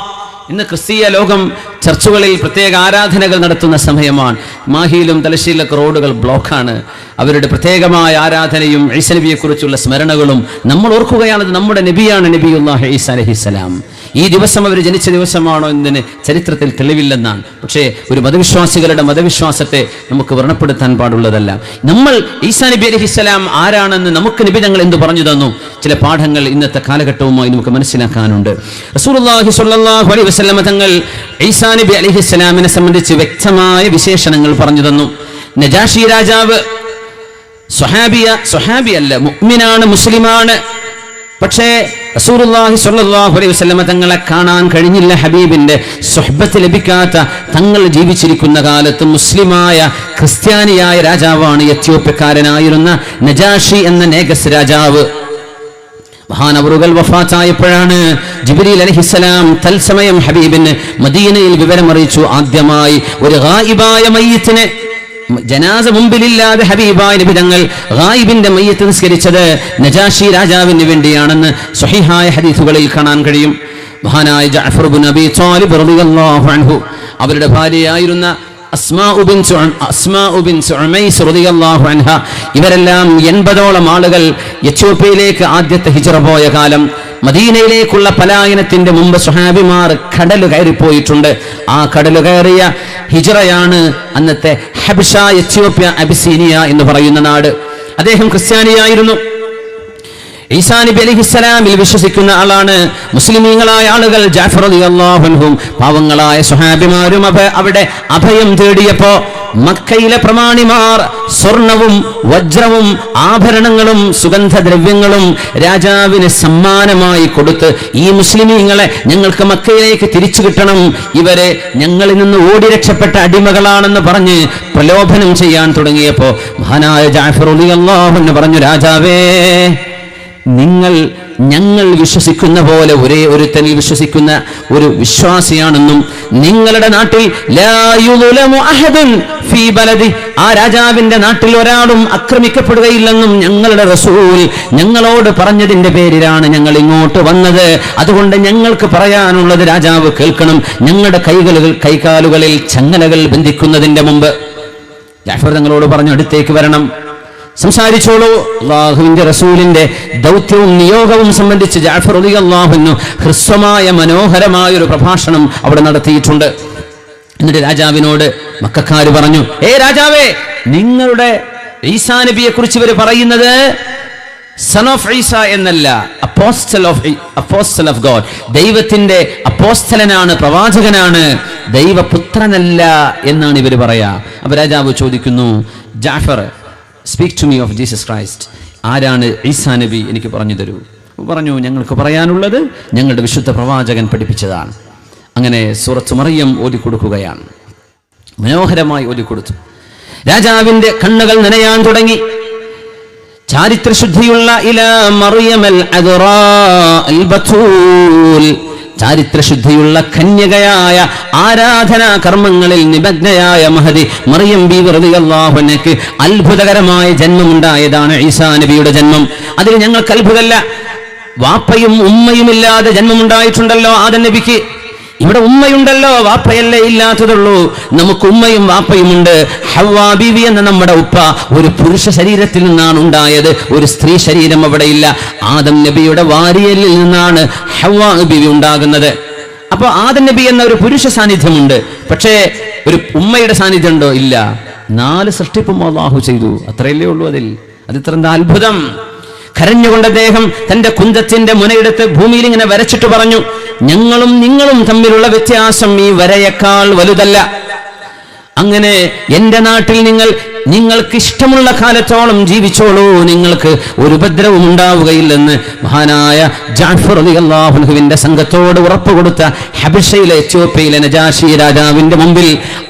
ഇന്ന് ക്രിസ്തീയ ലോകം ചർച്ചുകളിൽ പ്രത്യേക ആരാധനകൾ നടത്തുന്ന സമയമാണ്. മാഹിയിലും തലശ്ശേരിയിലൊക്കെ റോഡുകൾ ബ്ലോക്കാണ്. അവരുടെ പ്രത്യേകമായ ആരാധനയും ഈസാ നബിയെക്കുറിച്ചുള്ള സ്മരണകളും നമ്മൾ ഓർക്കുകയാണത് നമ്മുടെ നബിയാണ്, നബിയുല്ലാഹി ഈസാ അലൈഹിസ്സലാം. ഈ ദിവസം അവർ ജനിച്ച ദിവസമാണോ എന്നതിന് ചരിത്രത്തിൽ തെളിവില്ലെന്നാണ്. പക്ഷേ ഒരു മതവിശ്വാസികളുടെ മതവിശ്വാസത്തെ നമുക്ക് വ്രണപ്പെടുത്താൻ പാടുള്ളതല്ല. നമ്മൾ ഈസാ നബി അലൈഹിസ്സലാം ആരാണെന്ന് നമുക്ക് നബി തങ്ങൾ എന്ത് പറഞ്ഞു തന്നു? ചില പാഠങ്ങൾ ഇന്നത്തെ കാലഘട്ടവുമായി നമുക്ക് മനസ്സിലാക്കാനുണ്ട്. റസൂലുള്ളാഹി സ്വല്ലല്ലാഹു അലൈഹി വസല്ലം തങ്ങൾ ഈസാ നബി അലൈഹിസ്സലാമിനെ സംബന്ധിച്ച് വ്യക്തമായ വിശേഷണങ്ങൾ പറഞ്ഞു തന്നു. നജാഷി രാജാവ് സ്വഹാബിയല്ല, മുഅ്മിനാണ്, മുസ്ലിമാണ്. പക്ഷേ റസൂലുള്ളാഹി സ്വല്ലല്ലാഹു അലൈഹി വസല്ലം തങ്ങളെ കാണാൻ കഴിഞ്ഞില്ല. ഹബീബിന്റെ സുഹ്ബത്ത് ലഭിക്കാത്ത തങ്ങൾ ജീവിച്ചിരിക്കുന്ന കാലത്ത് മുസ്ലിമായ ക്രിസ്ത്യാനിയായ രാജാവാണ് എത്യോപ്യക്കാരനായിരുന്ന നജാഷി എന്ന നേഗസ് രാജാവ്. മഹാനവറുകൾ വഫാത്തായപ്പോഴാണ് ജിബ്രീൽ അലൈഹിസ്സലാം തൽസമയം ഹബീബിന് മദീനയിൽ വിവരമറിയിച്ചു. ആദ്യമായി ഒരു ഗായിബായ മയ്യിത്തിനെ, ജനാസ മുമ്പിലില്ലാതെ ഹബീബായ നബി തങ്ങൾ ഗായിബിന്റെ മയ്യത്ത് നിസ്കരിച്ചത് നജാഷി രാജാവിന് വേണ്ടിയാണെന്ന് സ്വഹീഹായ ഹദീസുകളിൽ കാണാൻ കഴിയും. മഹാനായ ജഅഫർ ഇബ്നു അബീ ത്വാലിബ് റളിയല്ലാഹു അൻഹു, അവരുടെ ഭാര്യയായിരുന്ന അസ്മാഉ ബിൻത് ഉമൈസ് റളിയല്ലാഹു അൻഹ, ഇവരെല്ലാം 80ഓളം ആളുകൾ എത്യോപ്യയിലേക്ക് ആദ്യത്തെ ഹിജ്റ പോയ കാലം. മദീനയിലേക്കുള്ള പലായനത്തിന്റെ മുമ്പ് സ്വഹാബിമാർ കടൽ കയറിപ്പോയിട്ടുണ്ട്. ആ കടൽ കയറിയ ഹിജ്റയാണ് അന്നത്തെ ഹബഷ, എത്യോപ്യ, അബിസീനിയ എന്ന് പറയുന്ന നാട്. അദ്ദേഹം ക്രിസ്ത്യാനിയായിരുന്നു. ഈസാ നബി അലൈഹിസ്സലാമിൽ വിശ്വസിക്കുന്ന ആളാണ്. മുസ്ലിമീങ്ങളായ ആളുകൾ ജഅഫർ റളിയല്ലാഹു അൻഹും പാവങ്ങളായ സ്വഹാബിമാരും അവിടെ അഭയം തേടിയപ്പോ മക്കയിലെ പ്രമാണിമാർ സ്വർണവും വജ്രവും ആഭരണങ്ങളും സുഗന്ധദ്രവ്യങ്ങളും രാജാവിന് സമ്മാനമായി കൊടുത്ത്, ഈ മുസ്ലിമീങ്ങളെ ഞങ്ങൾക്ക് മക്കയിലേക്ക് തിരിച്ചു കിട്ടണം, ഇവരെ ഞങ്ങളിൽ നിന്ന് ഓടി രക്ഷപ്പെട്ട അടിമകളാണെന്ന് പറഞ്ഞ് പ്രലോഭനം ചെയ്യാൻ തുടങ്ങിയപ്പോ മഹാനായ ജഅഫർ റളിയല്ലാഹു അൻഹു പറഞ്ഞു, രാജാവേ, ഞങ്ങൾ വിശ്വസിക്കുന്ന പോലെ ഒരേ ഒരുത്തനിൽ വിശ്വസിക്കുന്ന ഒരു വിശ്വാസിയാണെന്നും നിങ്ങളുടെ നാട്ടിൽ ലാ യുളമു അഹദുൻ ഫീ ബലദി, ആ രാജാവിന്റെ നാട്ടിൽ ഒരാളും ആക്രമിക്കപ്പെടുകയില്ലെന്നും ഞങ്ങളുടെ റസൂൽ ഞങ്ങളോട് പറഞ്ഞതിന്റെ പേരിലാണ് ഞങ്ങൾ ഇങ്ങോട്ട് വന്നത്. അതുകൊണ്ട് ഞങ്ങൾക്ക് പറയാനുള്ളത് രാജാവ് കേൾക്കണം. ഞങ്ങളുടെ കൈകാലുകളിൽ ചങ്ങലകൾ ബന്ധിക്കുന്നതിന്റെ മുമ്പ് ജഅഫർ തങ്ങളോട് പറഞ്ഞു, അടുത്തേക്ക് വരണം, സംസാരിച്ചോളൂ. അല്ലാഹുവിന്റെ റസൂലിന്റെ ദൗത്യവും നിയോഗവും സംബന്ധിച്ച് ജഅഫർ റളിയല്ലാഹു അൻഹു ഹ്രസ്വമായ മനോഹരമായ ഒരു പ്രഭാഷണം അവിടെ നടത്തിയിട്ടുണ്ട്. എന്നിട്ട് രാജാവിനോട് മക്കക്കാര് പറഞ്ഞു, രാജാവേ, നിങ്ങളുടെ ഈസാ നബിയെ കുറിച്ച് ഇവർ പറയുന്നത് സൺ ഓഫ് ഈസ എന്നല്ല, അപ്പോസ്റ്റൽ ഓഫ് ഗോഡ്, ദൈവത്തിന്റെ അപ്പോസ്തലനാണ്, പ്രവാചകനാണ്, ദൈവപുത്രനല്ല എന്നാണ് ഇവർ പറയാ. അപ്പൊ രാജാവ് ചോദിക്കുന്നു, Jafar, speak to me of Jesus Christ, ആരാണ് ഈസാ നബി, എനിക്ക് പറഞ്ഞു തരൂ. പറഞ്ഞു, ഞങ്ങൾക്ക് പറയാനുള്ളത് ഞങ്ങളുടെ വിശുദ്ധ പ്രവാചകൻ പഠിപ്പിച്ചതാണ്. അങ്ങനെ സൂറത്ത് മറിയം ഓതിക്കൊടുക്കുകയാണ്. മനോഹരമായി ഓതിക്കൊടുത്തു. രാജാവിന്റെ കണ്ണുകൾ നനയാൻ തുടങ്ങി. ചാരിത്രശുദ്ധിയുള്ള ഇലാ മറിയമൽ അദ്റാ അൽ ബതൂൽ, ചാരിത്രശുദ്ധിയുള്ള കന്യകയായ ആരാധനാ കർമ്മങ്ങളിൽ നിമഗ്നയായ മഹദി മറിയം ബീവി റളിയല്ലാഹു അൻഹയ്ക്ക് അത്ഭുതകരമായ ജന്മമുണ്ടായതാണ് ഈസാ നബിയുടെ ജന്മം. അതിൽ ഞങ്ങൾക്ക് അത്ഭുതമല്ല. വാപ്പയും ഉമ്മയുമില്ലാതെ ജന്മമുണ്ടായിട്ടുണ്ടല്ലോ ആദം നബിക്ക്. ഇവിടെ ഉമ്മയുണ്ടല്ലോ, വാപ്പയല്ലേ ഇല്ലാത്തതുള്ളൂ. നമുക്ക് ഉമ്മയും വാപ്പയുമുണ്ട്. ഹവ്വാ ബീവി എന്ന നമ്മുടെ ഉപ്പ ഒരു പുരുഷ ശരീരത്തിൽ നിന്നാണ് ഉണ്ടായത്, ഒരു സ്ത്രീ ശരീരം അവിടെ ഇല്ല. ആദം നബിയുടെ വാരിയലിൽ നിന്നാണ് ഹവ്വാ ബീവി ഉണ്ടാകുന്നത്. അപ്പൊ ആദം നബി എന്ന ഒരു പുരുഷ സാന്നിധ്യമുണ്ട്, പക്ഷേ ഒരു ഉമ്മയുടെ സാന്നിധ്യം ഉണ്ടോ? ഇല്ല. 4 സൃഷ്ടിപ്പും അല്ലാഹു ചെയ്തു, അത്രയല്ലേ ഉള്ളൂ. അതിത്ര അത്ഭുതം. കരഞ്ഞുകൊണ്ട് അദ്ദേഹം തന്റെ കുന്തത്തിന്റെ മുനയെടുത്ത് ഭൂമിയിൽ ഇങ്ങനെ വരച്ചിട്ട് പറഞ്ഞു, ഞങ്ങളും നിങ്ങളും തമ്മിലുള്ള വ്യത്യാസം ഈ വരയേക്കാൾ വലുതല്ല. അങ്ങനെ എന്റെ നാട്ടിൽ നിങ്ങൾ നിങ്ങൾക്ക് ഇഷ്ടമുള്ള കാലത്തോളം ജീവിച്ചോളൂ, നിങ്ങൾക്ക് ഒരു ഉപദ്രവം ഉണ്ടാവുകയില്ലെന്ന് മഹാനായ ജഅഫർ റളിയല്ലാഹു അൻഹുവിന്റെ സംഘത്തോട് ഉറപ്പ് കൊടുത്ത ഹബശയിലെ എത്യോപ്യയിലെ നജാശി രാജാവിന്റെ മുമ്പിൽ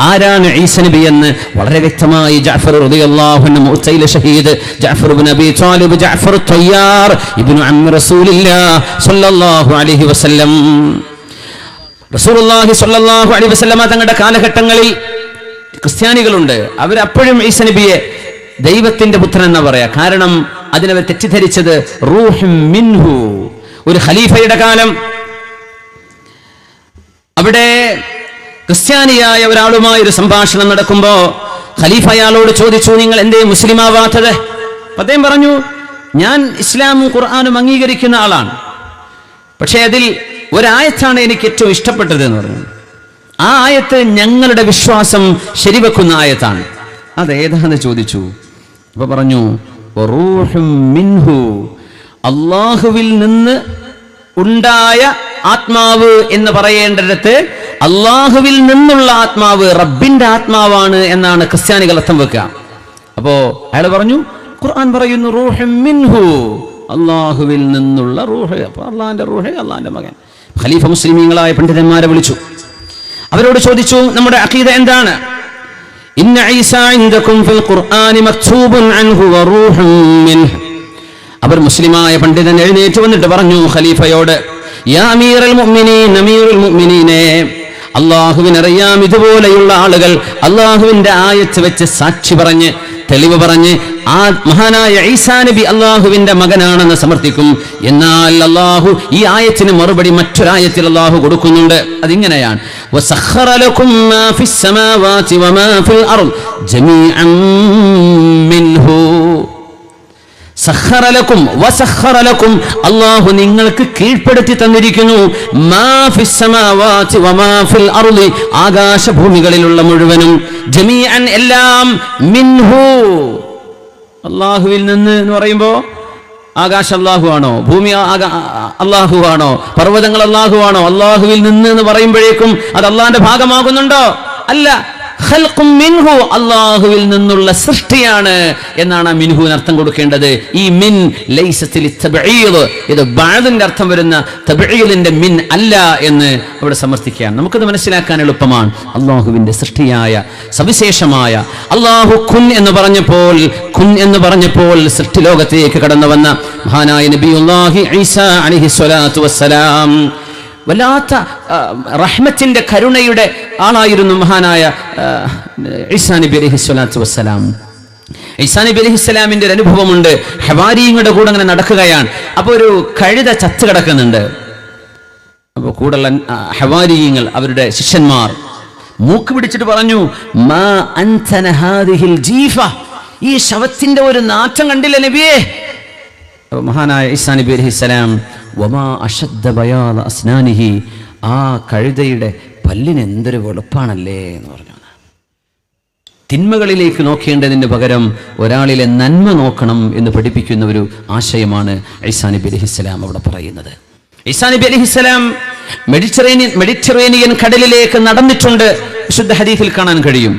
ആരാണ് ഈസ നബി എന്ന് വളരെ വ്യക്തമായി ജഅഫർ റളിയല്ലാഹു അൻഹു മുഅ്തയിലെ ഷഹീദ് ജഅഫർ ഇബ്നു അബീ ത്വാലിബ് ജഅഫർ തയ്യാർ ഇബ്നു അമ്മി റസൂലില്ലാഹ് സ്വല്ലല്ലാഹു അലൈഹി വസല്ലം റസൂലുള്ളാഹി സ്വല്ലല്ലാഹു അലൈഹി വസല്ലമ തങ്ങളുടെ കാലഘട്ടങ്ങളിൽ ക്രിസ്ത്യാനികളുണ്ട്. അവരപ്പോഴും ഈസ നബിയെ ദൈവത്തിന്റെ പുത്രൻ എന്നാ പറയാ. കാരണം അതിനവർ തെറ്റിദ്ധരിച്ചത് റൂഹും മിൻഹു. ഒരു ഖലീഫയുടെ കാലം, അവിടെ ക്രിസ്ത്യാനിയായ ഒരാളുമായി ഒരു സംഭാഷണം നടക്കുമ്പോ ഖലീഫ അയാളോട് ചോദിച്ചു, നിങ്ങൾ എന്തേ മുസ്ലിം ആവാത്തത്? അദ്ദേഹം പറഞ്ഞു, ഞാൻ ഇസ്ലാമും ഖുർആനും അംഗീകരിക്കുന്ന ആളാണ്, പക്ഷേ അതിൽ ഒരായത്താണ് എനിക്ക് ഏറ്റവും ഇഷ്ടപ്പെട്ടത് എന്ന് പറഞ്ഞു. ആ ആയത്ത് ഞങ്ങളുടെ വിശ്വാസം ശരിവെക്കുന്ന ആയത്താണ്. അതേതാന്ന് ചോദിച്ചു. അപ്പൊ പറഞ്ഞു, റൂഹും മിൻഹു, അല്ലാഹുവിൽ നിന്ന് ഉണ്ടായ ആത്മാവ് എന്ന് പറയേണ്ടടുത്ത് അല്ലാഹുവിൽ നിന്നുള്ള ആത്മാവ് റബ്ബിന്റെ ആത്മാവാണ് എന്നാണ് ക്രിസ്ത്യാനികൾ അർത്ഥം വെക്കുക. അപ്പോ അയാൾ പറഞ്ഞു, ഖുർആൻ പറയുന്നു റൂഹും മിൻഹു, അല്ലാഹുവിൽ നിന്നുള്ള റൂഹ്. അപ്പൊ അള്ളാഹിന്റെ റൂഹ്, അള്ളാഹിന്റെ മകൻ. ഖലീഫ മുസ്ലിമീങ്ങളായ പണ്ഡിതന്മാരെ വിളിച്ചു. അവരോട് ചോദിച്ചു, നമ്മുടെ അഖീദ എന്താണ്? ഇന്ന ഈസാ ഇൻദകും ഫിൽ ഖുർആനി മക്തൂബുൻ അൻഹു വറൂഹും മിൻഹു. അവർ മുസ്ലിമായ പണ്ഡിതൻ എഴുന്നേറ്റ് വന്നിട്ട് പറഞ്ഞു ഖലീഫയോട്, യാ അമീറുൽ മുഅ്മിനീൻ, അമീറുൽ മുഅ്മിനീനെ, അല്ലാഹുവിനറിയാം ഇതുപോലെയുള്ള ആളുകൾ അല്ലാഹുവിന്റെ ആയത്ത് വെച്ച് സാക്ഷി പറഞ്ഞ് തെളിവ് പറഞ്ഞ് ആ മഹാനായ ഈസാ നബി അല്ലാഹുവിന്റെ മകനാണെന്ന് സമർത്ഥിക്കും. എന്നാൽ അല്ലാഹു ഈ ആയത്തിന് മറുപടി മറ്റൊരായത്തിൽ അല്ലാഹു കൊടുക്കുന്നുണ്ട്. അതിങ്ങനെയാണ്, വസഖറ ലക്കും മാ ഫിസ് സമാവാതി വമാ ഫിൽ അർദ് ജമീഅൻ മിൻഹു. സഖറ ലക്കും വസഖറ ലക്കും, അല്ലാഹു നിങ്ങൾക്ക് കീഴ്പ്പെടുത്തി തന്നിരിക്കുന്നു, മാ ഫിസ് സമാവാതി വമാ ഫിൽ അർദി, ആകാശഭൂമികളിലുള്ള മുഴുവനും, ജമീഅൻ എല്ലാം, മിൻഹു അല്ലാഹുവിൽ നിന്ന് എന്ന് പറയുമ്പോൾ ആകാശം അല്ലാഹു ആണോ? ഭൂമി അല്ലാഹു ആണോ? പർവ്വതങ്ങൾ അല്ലാഹു ആണോ? അല്ലാഹുവിൽ നിന്ന് എന്ന് പറയുമ്പോഴേക്കും അത് അല്ലാഹുവിന്റെ ഭാഗമാകുന്നുണ്ടോ? അല്ല. ഖൽഖും മിൻഹു, അല്ലാഹുവിൽ നിന്നുള്ള സൃഷ്ടിയാണ് എന്നാണ് മിൻഹുവിന് അർത്ഥം കൊടുക്കേണ്ടത്. ഈ മിൻ ലൈസത്തിൽ തബ്ഈദ്, ഇത് ബഅദിന്റെ അർത്ഥം വരുന്ന തബ്ഈദിന്റെ മിൻ അല്ല എന്ന് ഇവിടെ സമർത്ഥിക്കുകയാണ്. നമുക്കത് മനസ്സിലാക്കാൻ എളുപ്പമാണ്. അല്ലാഹുവിന്റെ സൃഷ്ടിയായ സവിശേഷമായ അല്ലാഹു കുൻ എന്ന് പറഞ്ഞപ്പോൾ സൃഷ്ടി ലോകത്തേക്ക് കടന്നു വന്ന മഹാനായ നബിയുല്ലാഹി ഈസാ അലൈഹി സ്വലാത്തു വസ്സലാം വല്ലാത്ത റഹ്മത്തിന്റെ കരുണയുടെ ആളായിരുന്നു മഹാനായ ഈസാ നബി അലൈഹി സ്വലാത്തു വസ്സലാം. ഈസാ നബി അലൈഹി സ്വലാമിന്റെ ഒരു അനുഭവമുണ്ട്. ഹവാരിയുടെ കൂടെ അങ്ങനെ നടക്കുകയാണ്. അപ്പൊ ഒരു കഴുത ചത്ത് കിടക്കുന്നുണ്ട്. അപ്പൊ കൂടെയുള്ള ഹവാരിയങ്ങൾ, അവരുടെ ശിഷ്യന്മാർ മൂക്ക് പിടിച്ചിട്ട് പറഞ്ഞു, മാ അൻതന ഹാദിഹിൽ ജീഫ, ഈ ശവത്തിന്റെ ഒരു നാറ്റം കണ്ടില്ല നബിയേ. മഹാനായ ഈസാ നബി അലൈഹി സ്വലാം, വമാ അശദ്ദ ബയാദ അസ്നാനിഹി, ആ കഴുതയുടെ പല്ലിന് എന്തൊരു വെളുപ്പാണല്ലേ എന്ന് പറഞ്ഞു. തിന്മകളിലേക്ക് നോക്കേണ്ടതിന് പകരം ഒരാളിലെ നന്മ നോക്കണം എന്ന് പഠിപ്പിക്കുന്ന ഒരു ആശയമാണ് ഈസാ നബി അലൈഹിസ്സലാം അവിടെ പറയുന്നത്. ഈസാ നബി അലൈഹിസ്സലാം മെഡിറ്ററേനിയൻ കടലിലേക്ക് നടന്നിട്ടുണ്ട്. വിശുദ്ധ ഹദീസിൽ കാണാൻ കഴിയും.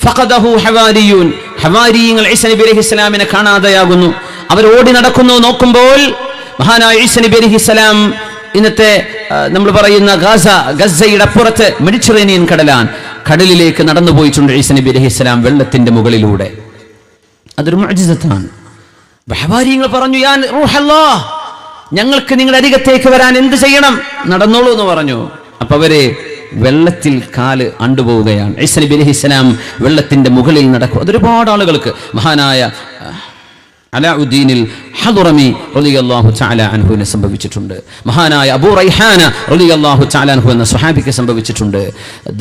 ഫഖദഹു ഹവാരിയൂൻ, ഹവാരിയങ്ങൾ ഈസാ നബി അലൈഹിസ്സലാമിനെ കാണാതെയാകുന്നു. അവർ ഓടി നടക്കുന്നു. നോക്കുമ്പോൾ മഹാനായ ഈസാ നബി അലൈഹിസ്സലാം ഇന്നത്തെ നമ്മൾ പറയുന്ന ഗസയുടെ അപ്പുറത്ത് മെഡിറ്ററേനിയൻ കടലാണ്, കടലിലേക്ക് നടന്നു പോയിട്ടുണ്ട് ഈസാ നബി അലൈഹിസ്സലാം വെള്ളത്തിന്റെ മുകളിലൂടെ. അതൊരു മുഅ്ജിസത്താണ്. ഹവാരിയങ്ങൾ പറഞ്ഞു, യാ റൂഹല്ലാഹ്, ഞങ്ങൾക്ക് നിങ്ങളുടെ അരികത്തേക്ക് വരാൻ എന്ത് ചെയ്യണം? നടന്നോളൂ എന്ന് പറഞ്ഞു. അപ്പൊ അവര് വെള്ളത്തിൽ കാല് അണ്ടുപോവുകയാണ്. ഈസാ നബി അലൈഹിസ്സലാം വെള്ളത്തിന്റെ മുകളിൽ നടക്കും. അതൊരുപാട് ആളുകൾക്ക്, മഹാനായ അലാഉദ്ദീനിൽ ഹദറമി റളിയല്ലാഹു തആല അൻഹുവിനെ സംഭവിച്ചിട്ടുണ്ട്. മഹാനായ അബൂ റൈഹാന റളിയല്ലാഹു തആല അൻഹു എന്ന സ്വഹാബിക്ക് സംഭവിച്ചിട്ടുണ്ട്.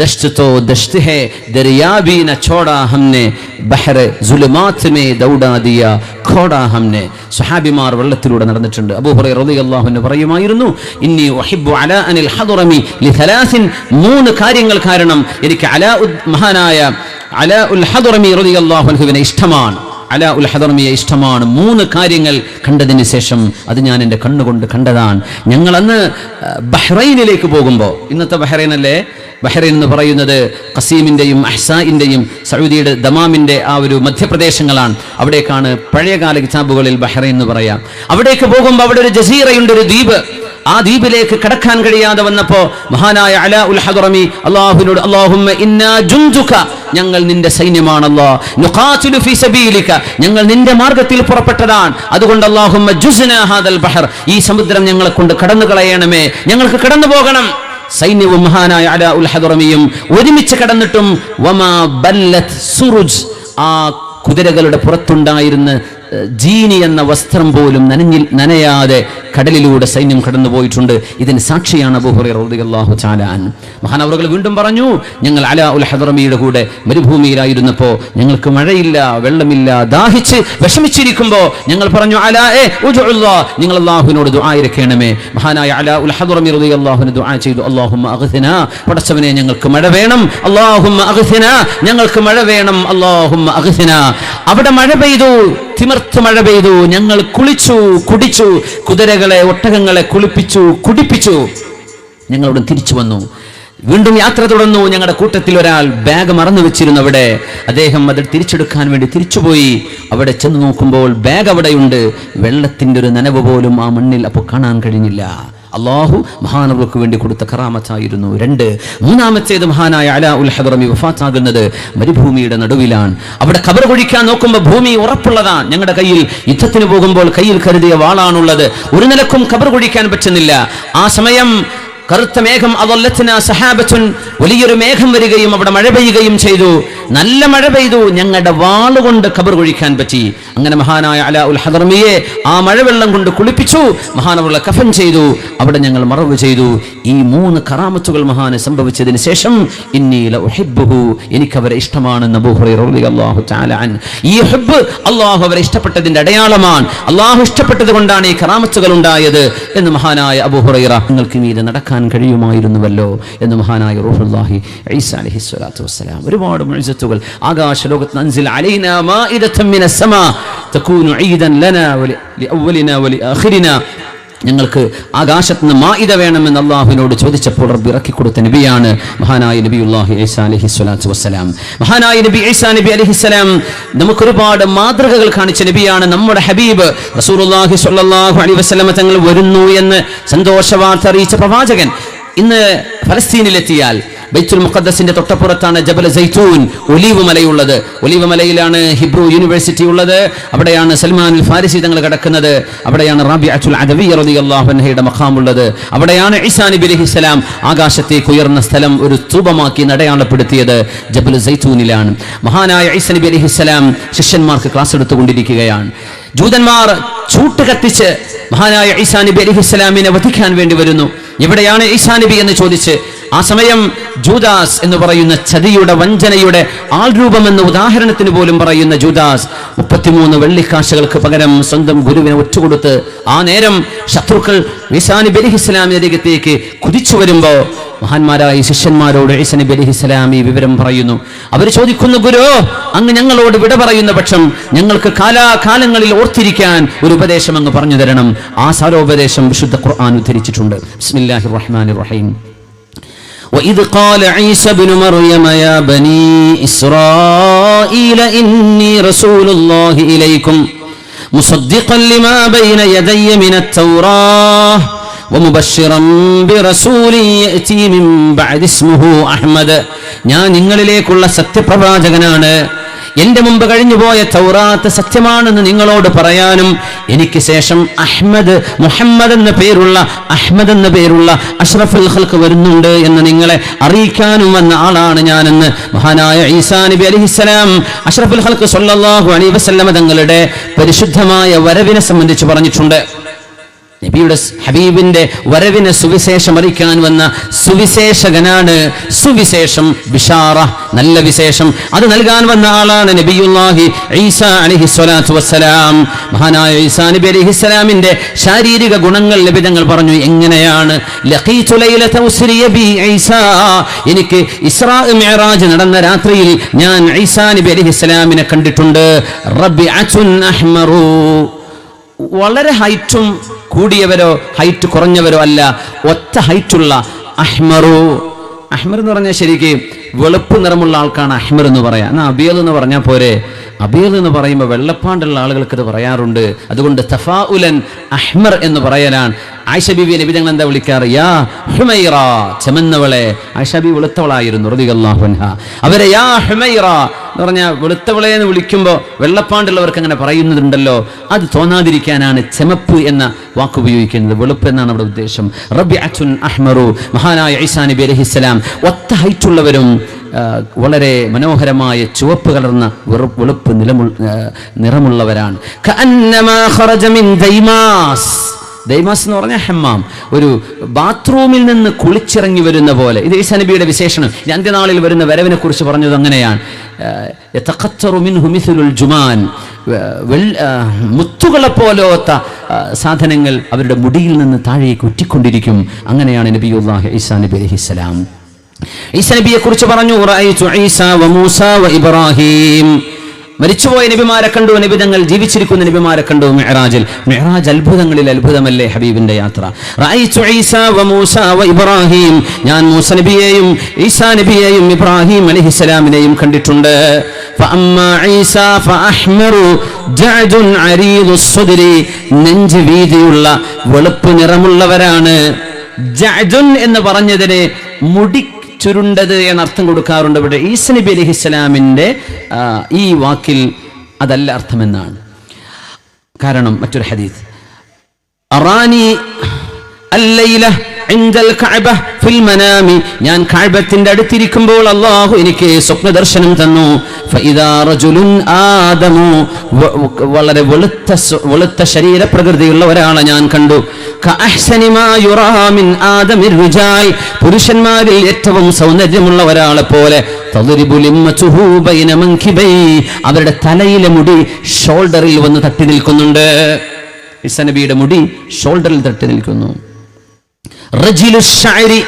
ദശ്ത് തോ ദശ്ത് ഹേ ദരിയാബി ന ഛോടാ ഹംനെ ബഹർ സുലുമാത് മേ ദൗടാ ദിയ ഖോടാ ഹംനെ. സ്വഹാബിമാർ വെള്ളത്തിലൂടെ നടന്നിട്ടുണ്ട്. അബൂ ഹുറൈറ റളിയല്ലാഹു അൻഹു പറയുമായിരുന്നു, ഇന്നി ഉഹിബ്ബു അലാഅനിൽ ഹദറമി ലിഥലാസിൻ, മൂന്ന് കാര്യങ്ങൾ കാരണം എനിക്ക് മഹാനായ അലാഉൽ ഹദറമി റളിയല്ലാഹു അൻഹുവിനെ ഇഷ്ടമാണ്. അലാ ഉൽ ഹദർമിയെ ഇഷ്ടമാണ്. 3 കാര്യങ്ങൾ കണ്ടതിന് ശേഷം അത് ഞാൻ എൻ്റെ കണ്ണുകൊണ്ട് കണ്ടതാണ്. ഞങ്ങൾ അന്ന് ബഹ്റൈനിലേക്ക് പോകുമ്പോൾ, ഇന്നത്തെ ബഹ്റൈൻ അല്ലേ, ബഹ്റൈൻ എന്ന് പറയുന്നത് ഖസീമിൻ്റെയും അഹ്സാഇൻ്റെയും സൗദിയുടെ ദമാമിൻ്റെ ആ ഒരു മധ്യപ്രദേശങ്ങളാണ്. അവിടേക്കാണ് പഴയകാല കിതാബുകളിൽ ബഹ്റൈൻ എന്ന് പറയാം. അവിടേക്ക് പോകുമ്പോൾ അവിടെ ഒരു ജസീറയുണ്ട്, ഒരു ദ്വീപ്. ആ ദ്വീപിലേക്ക് കടക്കാൻ കഴിയാതെ വന്നപ്പോ മഹാനായ അലാ ഉൽ ഹദറമി അല്ലാഹുവിനോട്, അല്ലാഹുമ്മ ഇന്നാ ജുൻദുക, ഞങ്ങൾ നിന്റെ സൈന്യമാണ് അല്ലാഹ്, നുഖാതിലു ഫീ സബീലിക, ഞങ്ങൾ നിന്റെ മാർഗ്ഗത്തിൽ പുറപ്പെട്ടതാണ്, അതുകൊണ്ട് അല്ലാഹുമ്മ ജുസ്നാ ഹാദൽ ബഹർ, ഈ സമുദ്രം ഞങ്ങളെ കൊണ്ട് കടന്നു കളയണമേ, ഞങ്ങൾക്ക് കടന്നു പോകണം. സൈന്യവും മഹാനായ അലാ ഉൽ ഹദറമിയും ഒരുമിച്ച് കടന്നിട്ടും വമാ ബല്ലത് സുറുജ്, ആ കുതിരകളുടെ പുറത്തുണ്ടായിരുന്ന ജീനി എന്ന വസ്ത്രം പോലും നനയാതെ കടലിലൂടെ സൈന്യം കടന്നുപോയിട്ടുണ്ട്. ഇതിന് സാക്ഷിയാണ് അബൂ ഹുറൈറ റളിയല്ലാഹു തആല അൻഹു. മഹാനവറുകൾ വീണ്ടും പറഞ്ഞു, ഞങ്ങൾ അലാ ഉൽ ഹദറമിയുടെ കൂടെ മരുഭൂമിയിലായിരുന്നപ്പോൾ ഞങ്ങൾക്ക് മഴയില്ല, വെള്ളമില്ല, ദാഹിച്ച് വിഷമിച്ചിരിക്കുമ്പോൾ ഞങ്ങൾ പറഞ്ഞു, അലാ ഉദ്ഉല്ലാഹ്, നിങ്ങൾ അല്ലാഹുവിനോട് ദുആ ഇരക്കണമേ. മഹാനായ അലാ ഉൽ ഹദറമി റളിയല്ലാഹു അൻഹു ദുആ ചെയ്തു, അല്ലാഹുമ്മ അഗ്ഥിനാ, പടച്ചവനെ ഞങ്ങൾക്ക് മഴ വേണം, അല്ലാഹുമ്മ അഗ്ഥിനാ, ഞങ്ങൾക്ക് മഴ വേണം, അല്ലാഹുമ്മ അഗ്ഥിനാ. അവിടെ മഴ പെയ്തു, തിമിർത്ത് മഴ പെയ്തു. ഞങ്ങൾ കുളിച്ചു, കുടിച്ചു, കുതിരകളെ ഒട്ടകങ്ങളെ കുളിപ്പിച്ചു, കുടിപ്പിച്ചു. ഞങ്ങളവിടെ തിരിച്ചു വന്നു, വീണ്ടും യാത്ര തുടർന്നു. ഞങ്ങളുടെ കൂട്ടത്തിൽ ഒരാൾ ബാഗ് മറന്നു വെച്ചിരുന്നു അവിടെ. അദ്ദേഹം അത് തിരിച്ചെടുക്കാൻ വേണ്ടി തിരിച്ചുപോയി. അവിടെ ചെന്ന് നോക്കുമ്പോൾ ബാഗ് അവിടെയുണ്ട്. വെള്ളത്തിൻ്റെ ഒരു നനവ് പോലും ആ മണ്ണിൽ അപ്പോൾ കാണാൻ കഴിഞ്ഞില്ല. അള്ളാഹു മഹാനവർക്ക് വേണ്ടി കൊടുത്ത കറാമത്തായിരുന്നു. 2, മൂന്നാമത്തേത് മഹാനായ അലാ ഉൽ ഹദറമി വഫാത്താകുന്നത് മരുഭൂമിയുടെ നടുവിലാണ്. അവിടെ ഖബർ കുഴിക്കാൻ നോക്കുമ്പോൾ ഭൂമി ഉറപ്പുള്ളതാണ്. ഞങ്ങളുടെ കയ്യിൽ യുദ്ധത്തിന് പോകുമ്പോൾ കയ്യിൽ കരുതിയ വാളാണുള്ളത്. ഒരു നിലക്കും ഖബർ കുഴിക്കാൻ പറ്റുന്നില്ല. ആ സമയം കറുത്ത മേഘം, അദല്ലത്നാ സഹാബത്തുൻ, വലിയൊരു മേഘം വരികയും അവിടെ മഴ പെയ്യുകയും ചെയ്തു. നല്ല മഴ പെയ്തു. ഞങ്ങളുടെ വാളുകൊണ്ട് ഖബർ കുഴിക്കാൻ പറ്റി. അങ്ങനെ മഹാനായ അലാ ഉൽ ഹദറമിയെ ആ മഴവെള്ളം കൊണ്ട് കുളിപ്പിച്ചു. മഹാനവറുകളെ കഫൻ ചെയ്തു. അവിടെ ഞങ്ങൾ മറവ് ചെയ്തു. ഈ 3 കറാമത്തുകൾ മഹാന് സംഭവിച്ചതിന് ശേഷം ഇന്നി ലഉഹിബ്ബുഹു, എനിക്ക് അവരെ ഇഷ്ടമാണെന്ന് അബൂ ഹുറൈറ റളിയല്ലാഹു തആല അൻഹു. ഈ ഹുബ്ബ് അല്ലാഹു അവരെ ഇഷ്ടപ്പെട്ടതിന്റെ അടയാളമാണ്. അല്ലാഹു ഇഷ്ടപ്പെട്ടത് കൊണ്ടാണ് ഈ കറാമത്തുകൾ ഉണ്ടായത് എന്ന് മഹാനായ അബൂ ഹുറൈറ, നിങ്ങൾക്ക് മീതെ നടക്കാൻ കഴിയുമായിരുന്നുവല്ലോ എന്ന് മഹാനായ റൂഹുല്ലാഹി ഈസാ അലൈഹിസ്സലാത്തു വസ്സലാം. ഒരുപാട് മുഅ്ജിസത്തുകൾ ആകാശലോകത്ത് അൻസിൽ അലൈനാ മാഇദതൻ മിനസ് സമാ തകൂനു ഈദൻ ലനാ വലിഅവ്വലിനാ വലിആഖിരിനാ, ഞങ്ങൾക്ക് ആകാശത്ത് നിന്ന് മാഇദ വേണമെന്ന് അള്ളാഹുവിനോട് ചോദിച്ചപ്പോൾ റബ്ബ് ഇറക്കി കൊടുത്ത നബിയാണ് മഹാനായ നബിയുല്ലാഹി ഈസാ അലൈഹിസ്സലാത്തു വസ്സലാം. മഹാനായ നബി ഈസാ നബി അലൈഹിസ്സലാം നമുക്കൊരുപാട് മാതൃകകൾ കാണിച്ച നബിയാണ്. നമ്മുടെ ഹബീബ് റസൂലുള്ളാഹി സ്വല്ലല്ലാഹു അലൈഹി വസല്ലം തങ്ങൾ വരുന്നു എന്ന് സന്തോഷവാർത്ത അറിയിച്ച പ്രവാചകൻ. ഇന്ന് ഫലസ്തീനിലെത്തിയാൽ ബൈത്തുൽ മുഖദ്ദസിന്റെ തൊട്ടപ്പുറത്താണ് ജബൽ സൈത്തൂൻ, ഒലീവ് മലയുള്ളത്. ഒലീവ് മലയിലാണ് ഹിബ്രു യൂണിവേഴ്സിറ്റി ഉള്ളത്. അവിടെയാണ് സൽമാൻ അൽ ഫാരിസി തങ്ങൾ കിടക്കുന്നത്. അവിടെയാണ് റാബിഅത്തുൽ അദവിയ്യ റളിയല്ലാഹു അൻഹയുടെ മഖാം ഉള്ളത്. അവിടെയാണ് ഈസാ നബി അലൈഹിസ്സലാം ആകാശത്തേക്ക് ഉയർന്ന സ്ഥലം ഒരു സ്തൂപമാക്കി അടയാളപ്പെടുത്തിയത് ജബൽ സൈത്തൂനിലാണ്. മഹാനായ ഈസാ നബി അലൈഹിസ്സലാം ശിഷ്യന്മാർക്ക് ക്ലാസ് എടുത്തുകൊണ്ടിരിക്കുകയാണ്. ജൂതന്മാർ ചൂട്ട് കത്തിച്ച് മഹാനായ ഈസാ നബി അലൈഹിസ്സലാമിനെ വധിക്കാൻ വേണ്ടി വരുന്നു. എവിടെയാണ് ഈസാ നബി എന്ന് ചോദിച്ച് ആ സമയം ജൂദാസ് എന്ന് പറയുന്ന ചതിയുടെ, വഞ്ചനയുടെ ആൾരൂപം എന്ന ഉദാഹരണത്തിന് പോലും പറയുന്ന ജൂദാസ് 33 വെള്ളിക്കാശുകൾക്ക് പകരം സ്വന്തം ഗുരുവിനെ ഒറ്റുകൊടുത്ത് ആ നേരം ശത്രുക്കൾ ഈസാ നബി അലൈഹിസ്സലാമിന്റെ അരികത്തേക്ക് കുതിച്ചു വരുമ്പോൾ മഹാന്മാരായ ശിഷ്യന്മാരോട് ഈസാ നബി അലൈഹിസ്സലാം ഈ വിവരം പറയുന്നു. അവർ ചോദിക്കുന്നു, ഗുരു, അങ്ങ് ഞങ്ങളോട് വിട പറയുന്ന പക്ഷം ഞങ്ങൾക്ക് കാലാകാലങ്ങളിൽ ഓർത്തിരിക്കാൻ ഒരു ഉപദേശം അങ്ങ് പറഞ്ഞു തരണം. ആ സാരോപദേശം വിശുദ്ധ ഖുർആൻ ഉദ്ധരിച്ചിട്ടുണ്ട്. ബിസ്മില്ലാഹിർ റഹ്മാനിർ റഹീം. وإذ قال عيسى ابن مريم يا بني إسرائيل إني رسول الله إليكم مصدقا لما بين يدي من التوراة ومبشرا برسول يأتي من بعد اسمه أحمد. ഞാൻ നിങ്ങളിലേക്കുള്ള സത്യപ്രവാചകനാണ്. എന്റെ മുമ്പ് കഴിഞ്ഞുപോയ തൗറാത്ത് സത്യമാണെന്ന് നിങ്ങളോട് പറയാനും എനിക്ക് ശേഷം മുഹമ്മദ് എന്ന പേരുള്ള അഷ്റഫുൽ ഖൽഖ് വരുന്നുണ്ട് എന്ന് നിങ്ങളെ അറിയിക്കാനും വന്ന ആളാണ് ഞാനെന്ന് മഹാനായ ഈസാ നബി അലൈഹിസ്സലാം അഷ്റഫുൽ ഖൽഖ് സ്വല്ലല്ലാഹു അലൈഹി വസല്ലം തങ്ങളുടെ പരിശുദ്ധമായ വരവിനെ സംബന്ധിച്ച് പറഞ്ഞിട്ടുണ്ട്. നബിയുടെ ഹബീബിന്റെ വരവിനെ സുവിശേഷം അറിയിക്കാൻ വന്ന സുവിശേഷകനാണ്. സുവിശേഷം ബിഷാറ, നല്ല വിശേഷം, അത് നൽകാൻ വന്ന ആളാണ് നബിയുല്ലാഹി ഈസാ അലൈഹിസ്സലാത്തു വസ്സലാം. മഹാനായ ഈസാ നബി അലൈഹിസ്സലാമിന്റെ ശാരീരിക ഗുണങ്ങൾ നബി തങ്ങൾ പറഞ്ഞു. എങ്ങനെയാണ്? ലഖീതു ലൈലത ഉസ്രിയ ബി ഈസാ, എനിക്ക് ഇസ്രാ മിഅ്റാജ് നടന്ന രാത്രിയിൽ ഞാൻ ഈസാ നബി അലൈഹിസ്സലാമിനെ കണ്ടിട്ടുണ്ട്. റബിഅത്തുൻ അഹ്മറു, വളരെ ഹൈറ്റും കൂടിയവരോ ഹൈറ്റ് കുറഞ്ഞവരോ അല്ല, ഒറ്റ ഹൈറ്റുള്ള അഹ്മറു. അഹ്മർ എന്ന് പറഞ്ഞാൽ ശരിക്കും വെളുപ്പ് നിറമുള്ള ആൾക്കാണ് അഹ്മർ എന്ന് പറയാം. എന്നാൽ അബിയൽ എന്ന് പറഞ്ഞാൽ പോരെ. അബിയൽ എന്ന് പറയുമ്പോൾ വെള്ളപ്പാണ്ടുള്ള ആളുകൾക്ക് ഇത് പറയാറുണ്ട്. അതുകൊണ്ട് തഫാഉലൻ അഹ്മർ എന്ന് പറയലാണ്. ആയിഷ ബീവി നബി തങ്ങൾ എന്താ വിളിക്കാറ്? യാ ഹുമൈറ, ചെമന്നവളെ. ആയിഷ ബീവി വെളുത്തവളായിരുന്നു റളിയല്ലാഹു അൻഹ. അവരെ യാ ഹുമൈറ എന്ന് പറഞ്ഞാൽ വെളുത്തവളെ എന്ന് വിളിക്കുമ്പോൾ വെള്ളപ്പാണ്ടുള്ളവർക്ക് അങ്ങനെ പറയുന്നുണ്ടല്ലോ, അത് തോന്നാതിരിക്കാനാണ് ചെമപ്പ് എന്ന വാക്ക് ഉപയോഗിക്കുന്നത്. വെളുപ്പ് എന്നാണ് അവിടെ ഉദ്ദേശം. റബിഅത്തുൻ അഹ്മറു, മഹാനായ ഈസാ നബി അലൈഹിസ്സലാം ഒത്ത ഹൈറ്റുള്ളവരും വളരെ മനോഹരമായ ചുവപ്പ് കലർന്ന വെളുപ്പ് നിറമുള്ളവരാണ്. കഅന്നമാ ഖറജ മിൻ ദൈമാസ്, ദൈമാസ് എന്ന് പറഞ്ഞാൽ ഹമ്മാം, ഒരു ബാത്റൂമിൽ നിന്ന് കുളിച്ചിറങ്ങി വരുന്ന പോലെ. ഇത് ഈസാ നബിയുടെ വിശേഷണം. അന്ത്യനാളിൽ വരുന്ന വരവിനെ കുറിച്ച് പറഞ്ഞത് അങ്ങനെയാണ്. യതഖത്തറു മിൻഹു മിസ്ലുൽ ജുമാൻ, മുത്തുകളെ പോലത്തെ സാധനങ്ങൾ അവരുടെ മുടിയിൽ നിന്ന് താഴേക്ക് ഉറ്റിക്കൊണ്ടിരിക്കും. അങ്ങനെയാണ് നബിയുല്ലാഹി ഈസാ നബി അലൈഹിസ്സലാം. ഈസാ നബിയെ കുറിച്ച് പറഞ്ഞു, റഅയ്തു ഈസാ വ മൂസ വ ഇബ്രാഹിം, മരിച്ചുപോയ നബിമാരെ കണ്ടു, നബി തങ്ങൾ ജീവിച്ചിരിക്കുന്ന നബിമാരെ കണ്ടു മിഅ്റാജിൽ. മിഅ്റാജ് അത്ഭുതങ്ങളിൽ അത്ഭുതമല്ലേ ഹബീബിന്റെ യാത്ര. റഅയ്തു ഈസാ വ മൂസ വ ഇബ്രാഹിം, ഞാൻ മൂസ നബിയെയും ഈസാ നബിയെയും ഇബ്രാഹിം അലൈഹിസ്സലാമിനെയും കണ്ടിട്ടുണ്ട്. ഫഅമ്മാ ഈസാ ഫഅഹ്മറു ജഅദുൻ അരീദുസ് സുദ്രി, നെഞ്ച് വീതിയുള്ള വെളുപ്പ് നിറമുള്ളവരാണ്. ജഅദുൻ എന്ന് പറഞ്ഞതിനെ മുടി ചുരുണ്ടത് എന്നർത്ഥം കൊടുക്കാറുണ്ട്. ഇവിടെ ഈസാ നബി അലൈഹിസ്സലാമിന്റെ ഈ വാക്കിൽ അതല്ല അർത്ഥമെന്നാണ്. കാരണം മറ്റൊരു ഹദീസ്, അറാനി അല്ലൈല ഇൻദൽ കഅബ ഫിൽ മനാമി, ഞാൻ കഅബത്തിന്റെ അടുത്തിരിക്കുമ്പോൾ അല്ലാഹു എനിക്ക് സ്വപ്ന ദർശനം തന്നു. ഫഇദാ റജുലുൻ ആദമു, വളരെ വെളുത്ത ശരീരപ്രകൃതിയുള്ള ഒരാളെ ഞാൻ കണ്ടു. കഅഹ്സനി മാ യുറാ മിൻ ആദമിർ റിജാൽ, പുരുഷന്മാരിൽ ഏറ്റവും സൗന്ദര്യമുള്ള ഒരാളെ പോലെ. തദ്രിബു ലിമ്മതുഹു ബൈന മൻകിബൈ, അവരുടെ തലയിലെ മുടി ഷോൾഡറിൽ വന്ന് തട്ടി നിൽക്കുന്നുണ്ട്. ഈസാ നബിയുടെ മുടി ഷോൾഡറിൽ തട്ടി നിൽക്കുന്നു. റജിലുശ് ശഅരി,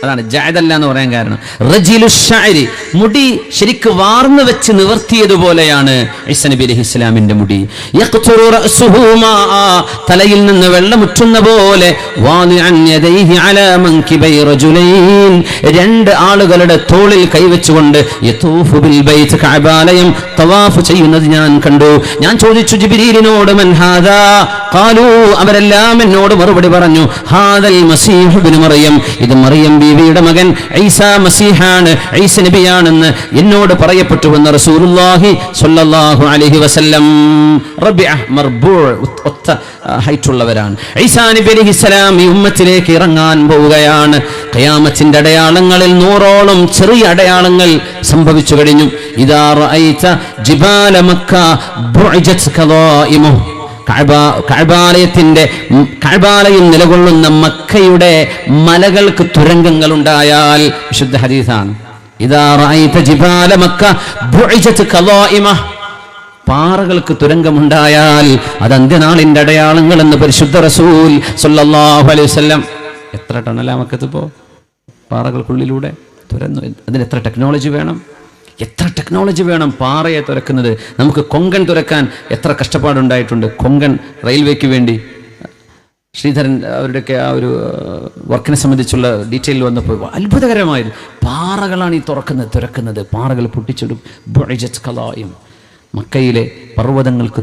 അതാണ് ജഅദല്ല എന്ന് പറയാൻ കാരണം. റജിലുശ് ശഅരി, മുടി ശരിക്ക് വാർന്നു വെച്ച് നിവർത്തിയതുപോലെയാണ് ഈസാ നബി അലൈഹിസ്സലാമിന്റെ മുടി. യഖ്തുറു റഅസുഹു മാആ, തലയിൽ നിന്ന് വെള്ളമുറ്റുന്ന പോലെ. വാദിഅൻ യദൈഹി അലാ മൻകിബൈ റജുലൈൻ, രണ്ട് ആളുകളുടെ തോളിൽ കൈവച്ചുകൊണ്ട് യതൂഫു ബിൽ ബൈത്ത്, കഅബാലയം തവാഫ് ചെയ്യുന്നത് ഞാൻ കണ്ടു. ഞാൻ ചോദിച്ചു ജിബ്രീലിനോട്, മൻ ഹാദാ? ഖാലൂ, അവരെല്ലാം എന്നോട് മറുപടി പറഞ്ഞു, ഹാദൽ മസീഹ് ഇബ്നു മറിയം, ഇത് മറിയം ബീവിയുടെ മകൻ ഈസാ മസീഹാണ്, ഈസാ നബിയാണെന്ന് എന്നോട് പറയപ്പെട്ടുവെന്ന് റസൂലുള്ളാഹി സ്വല്ലല്ലാഹു അലൈഹി വസല്ലം. റബിഅ മർബൂഅ, ഒത്ത ഹൈറ്റുള്ളവരാണ്. ഈസാ നബി അലൈഹിസ്സലാം ഈ ഉമ്മത്തിലേക്ക് ഇറങ്ങാൻ പോവുകയാണ്. ഖിയാമത്തിന്റെ അടയാളങ്ങളിൽ 100ഓളം ചെറിയ അടയാളങ്ങൾ സംഭവിച്ചു കഴിഞ്ഞു. ഇദാ റഅയ്ത ജിബാല മക്ക ബുഇജത് ഖദായിമുഹു, കഅബാലയം നിലകൊള്ളുന്ന മക്കയുടെ മലകൾക്ക് തുരങ്കങ്ങൾ ഉണ്ടായാൽ, വിശുദ്ധ ഹദീസാണ്. ഇദാ റഅയ്ത ജിബാല മക്ക ബുഇജത് ഖദായിമുഹു, പാറകൾക്ക് തുരങ്കമുണ്ടായാൽ അത് അന്ത്യനാളിന്റെ അടയാളങ്ങൾ എന്ന് പരിശുദ്ധ റസൂൽ സ്വല്ലല്ലാഹു അലൈഹി വസല്ലം. എത്ര ടണലാ മക്കത്ത് പോ പാറകൾക്കുള്ളിലൂടെ തുരന്നു. അതിന് എത്ര ടെക്നോളജി വേണം, എത്ര ടെക്നോളജി വേണം പാറയെ തുരക്കുന്നത്. നമുക്ക് കൊങ്കൺ തുരക്കാൻ എത്ര കഷ്ടപ്പാടുണ്ടായിട്ടുണ്ട്. കൊങ്കൺ റെയിൽവേക്ക് വേണ്ടി ശ്രീധരൻ അവരുടെയൊക്കെ ആ ഒരു വർക്കിനെ സംബന്ധിച്ചുള്ള ഡീറ്റെയിൽ വന്നപ്പോൾ അത്ഭുതകരമായിരുന്നു. പാറകളാണ് ഈ തുറക്കുന്നത്, തുരക്കുന്നത്. പാറകൾ പൊട്ടിച്ചെടുക്കും. മക്കയിലെ പർവ്വതങ്ങൾക്ക്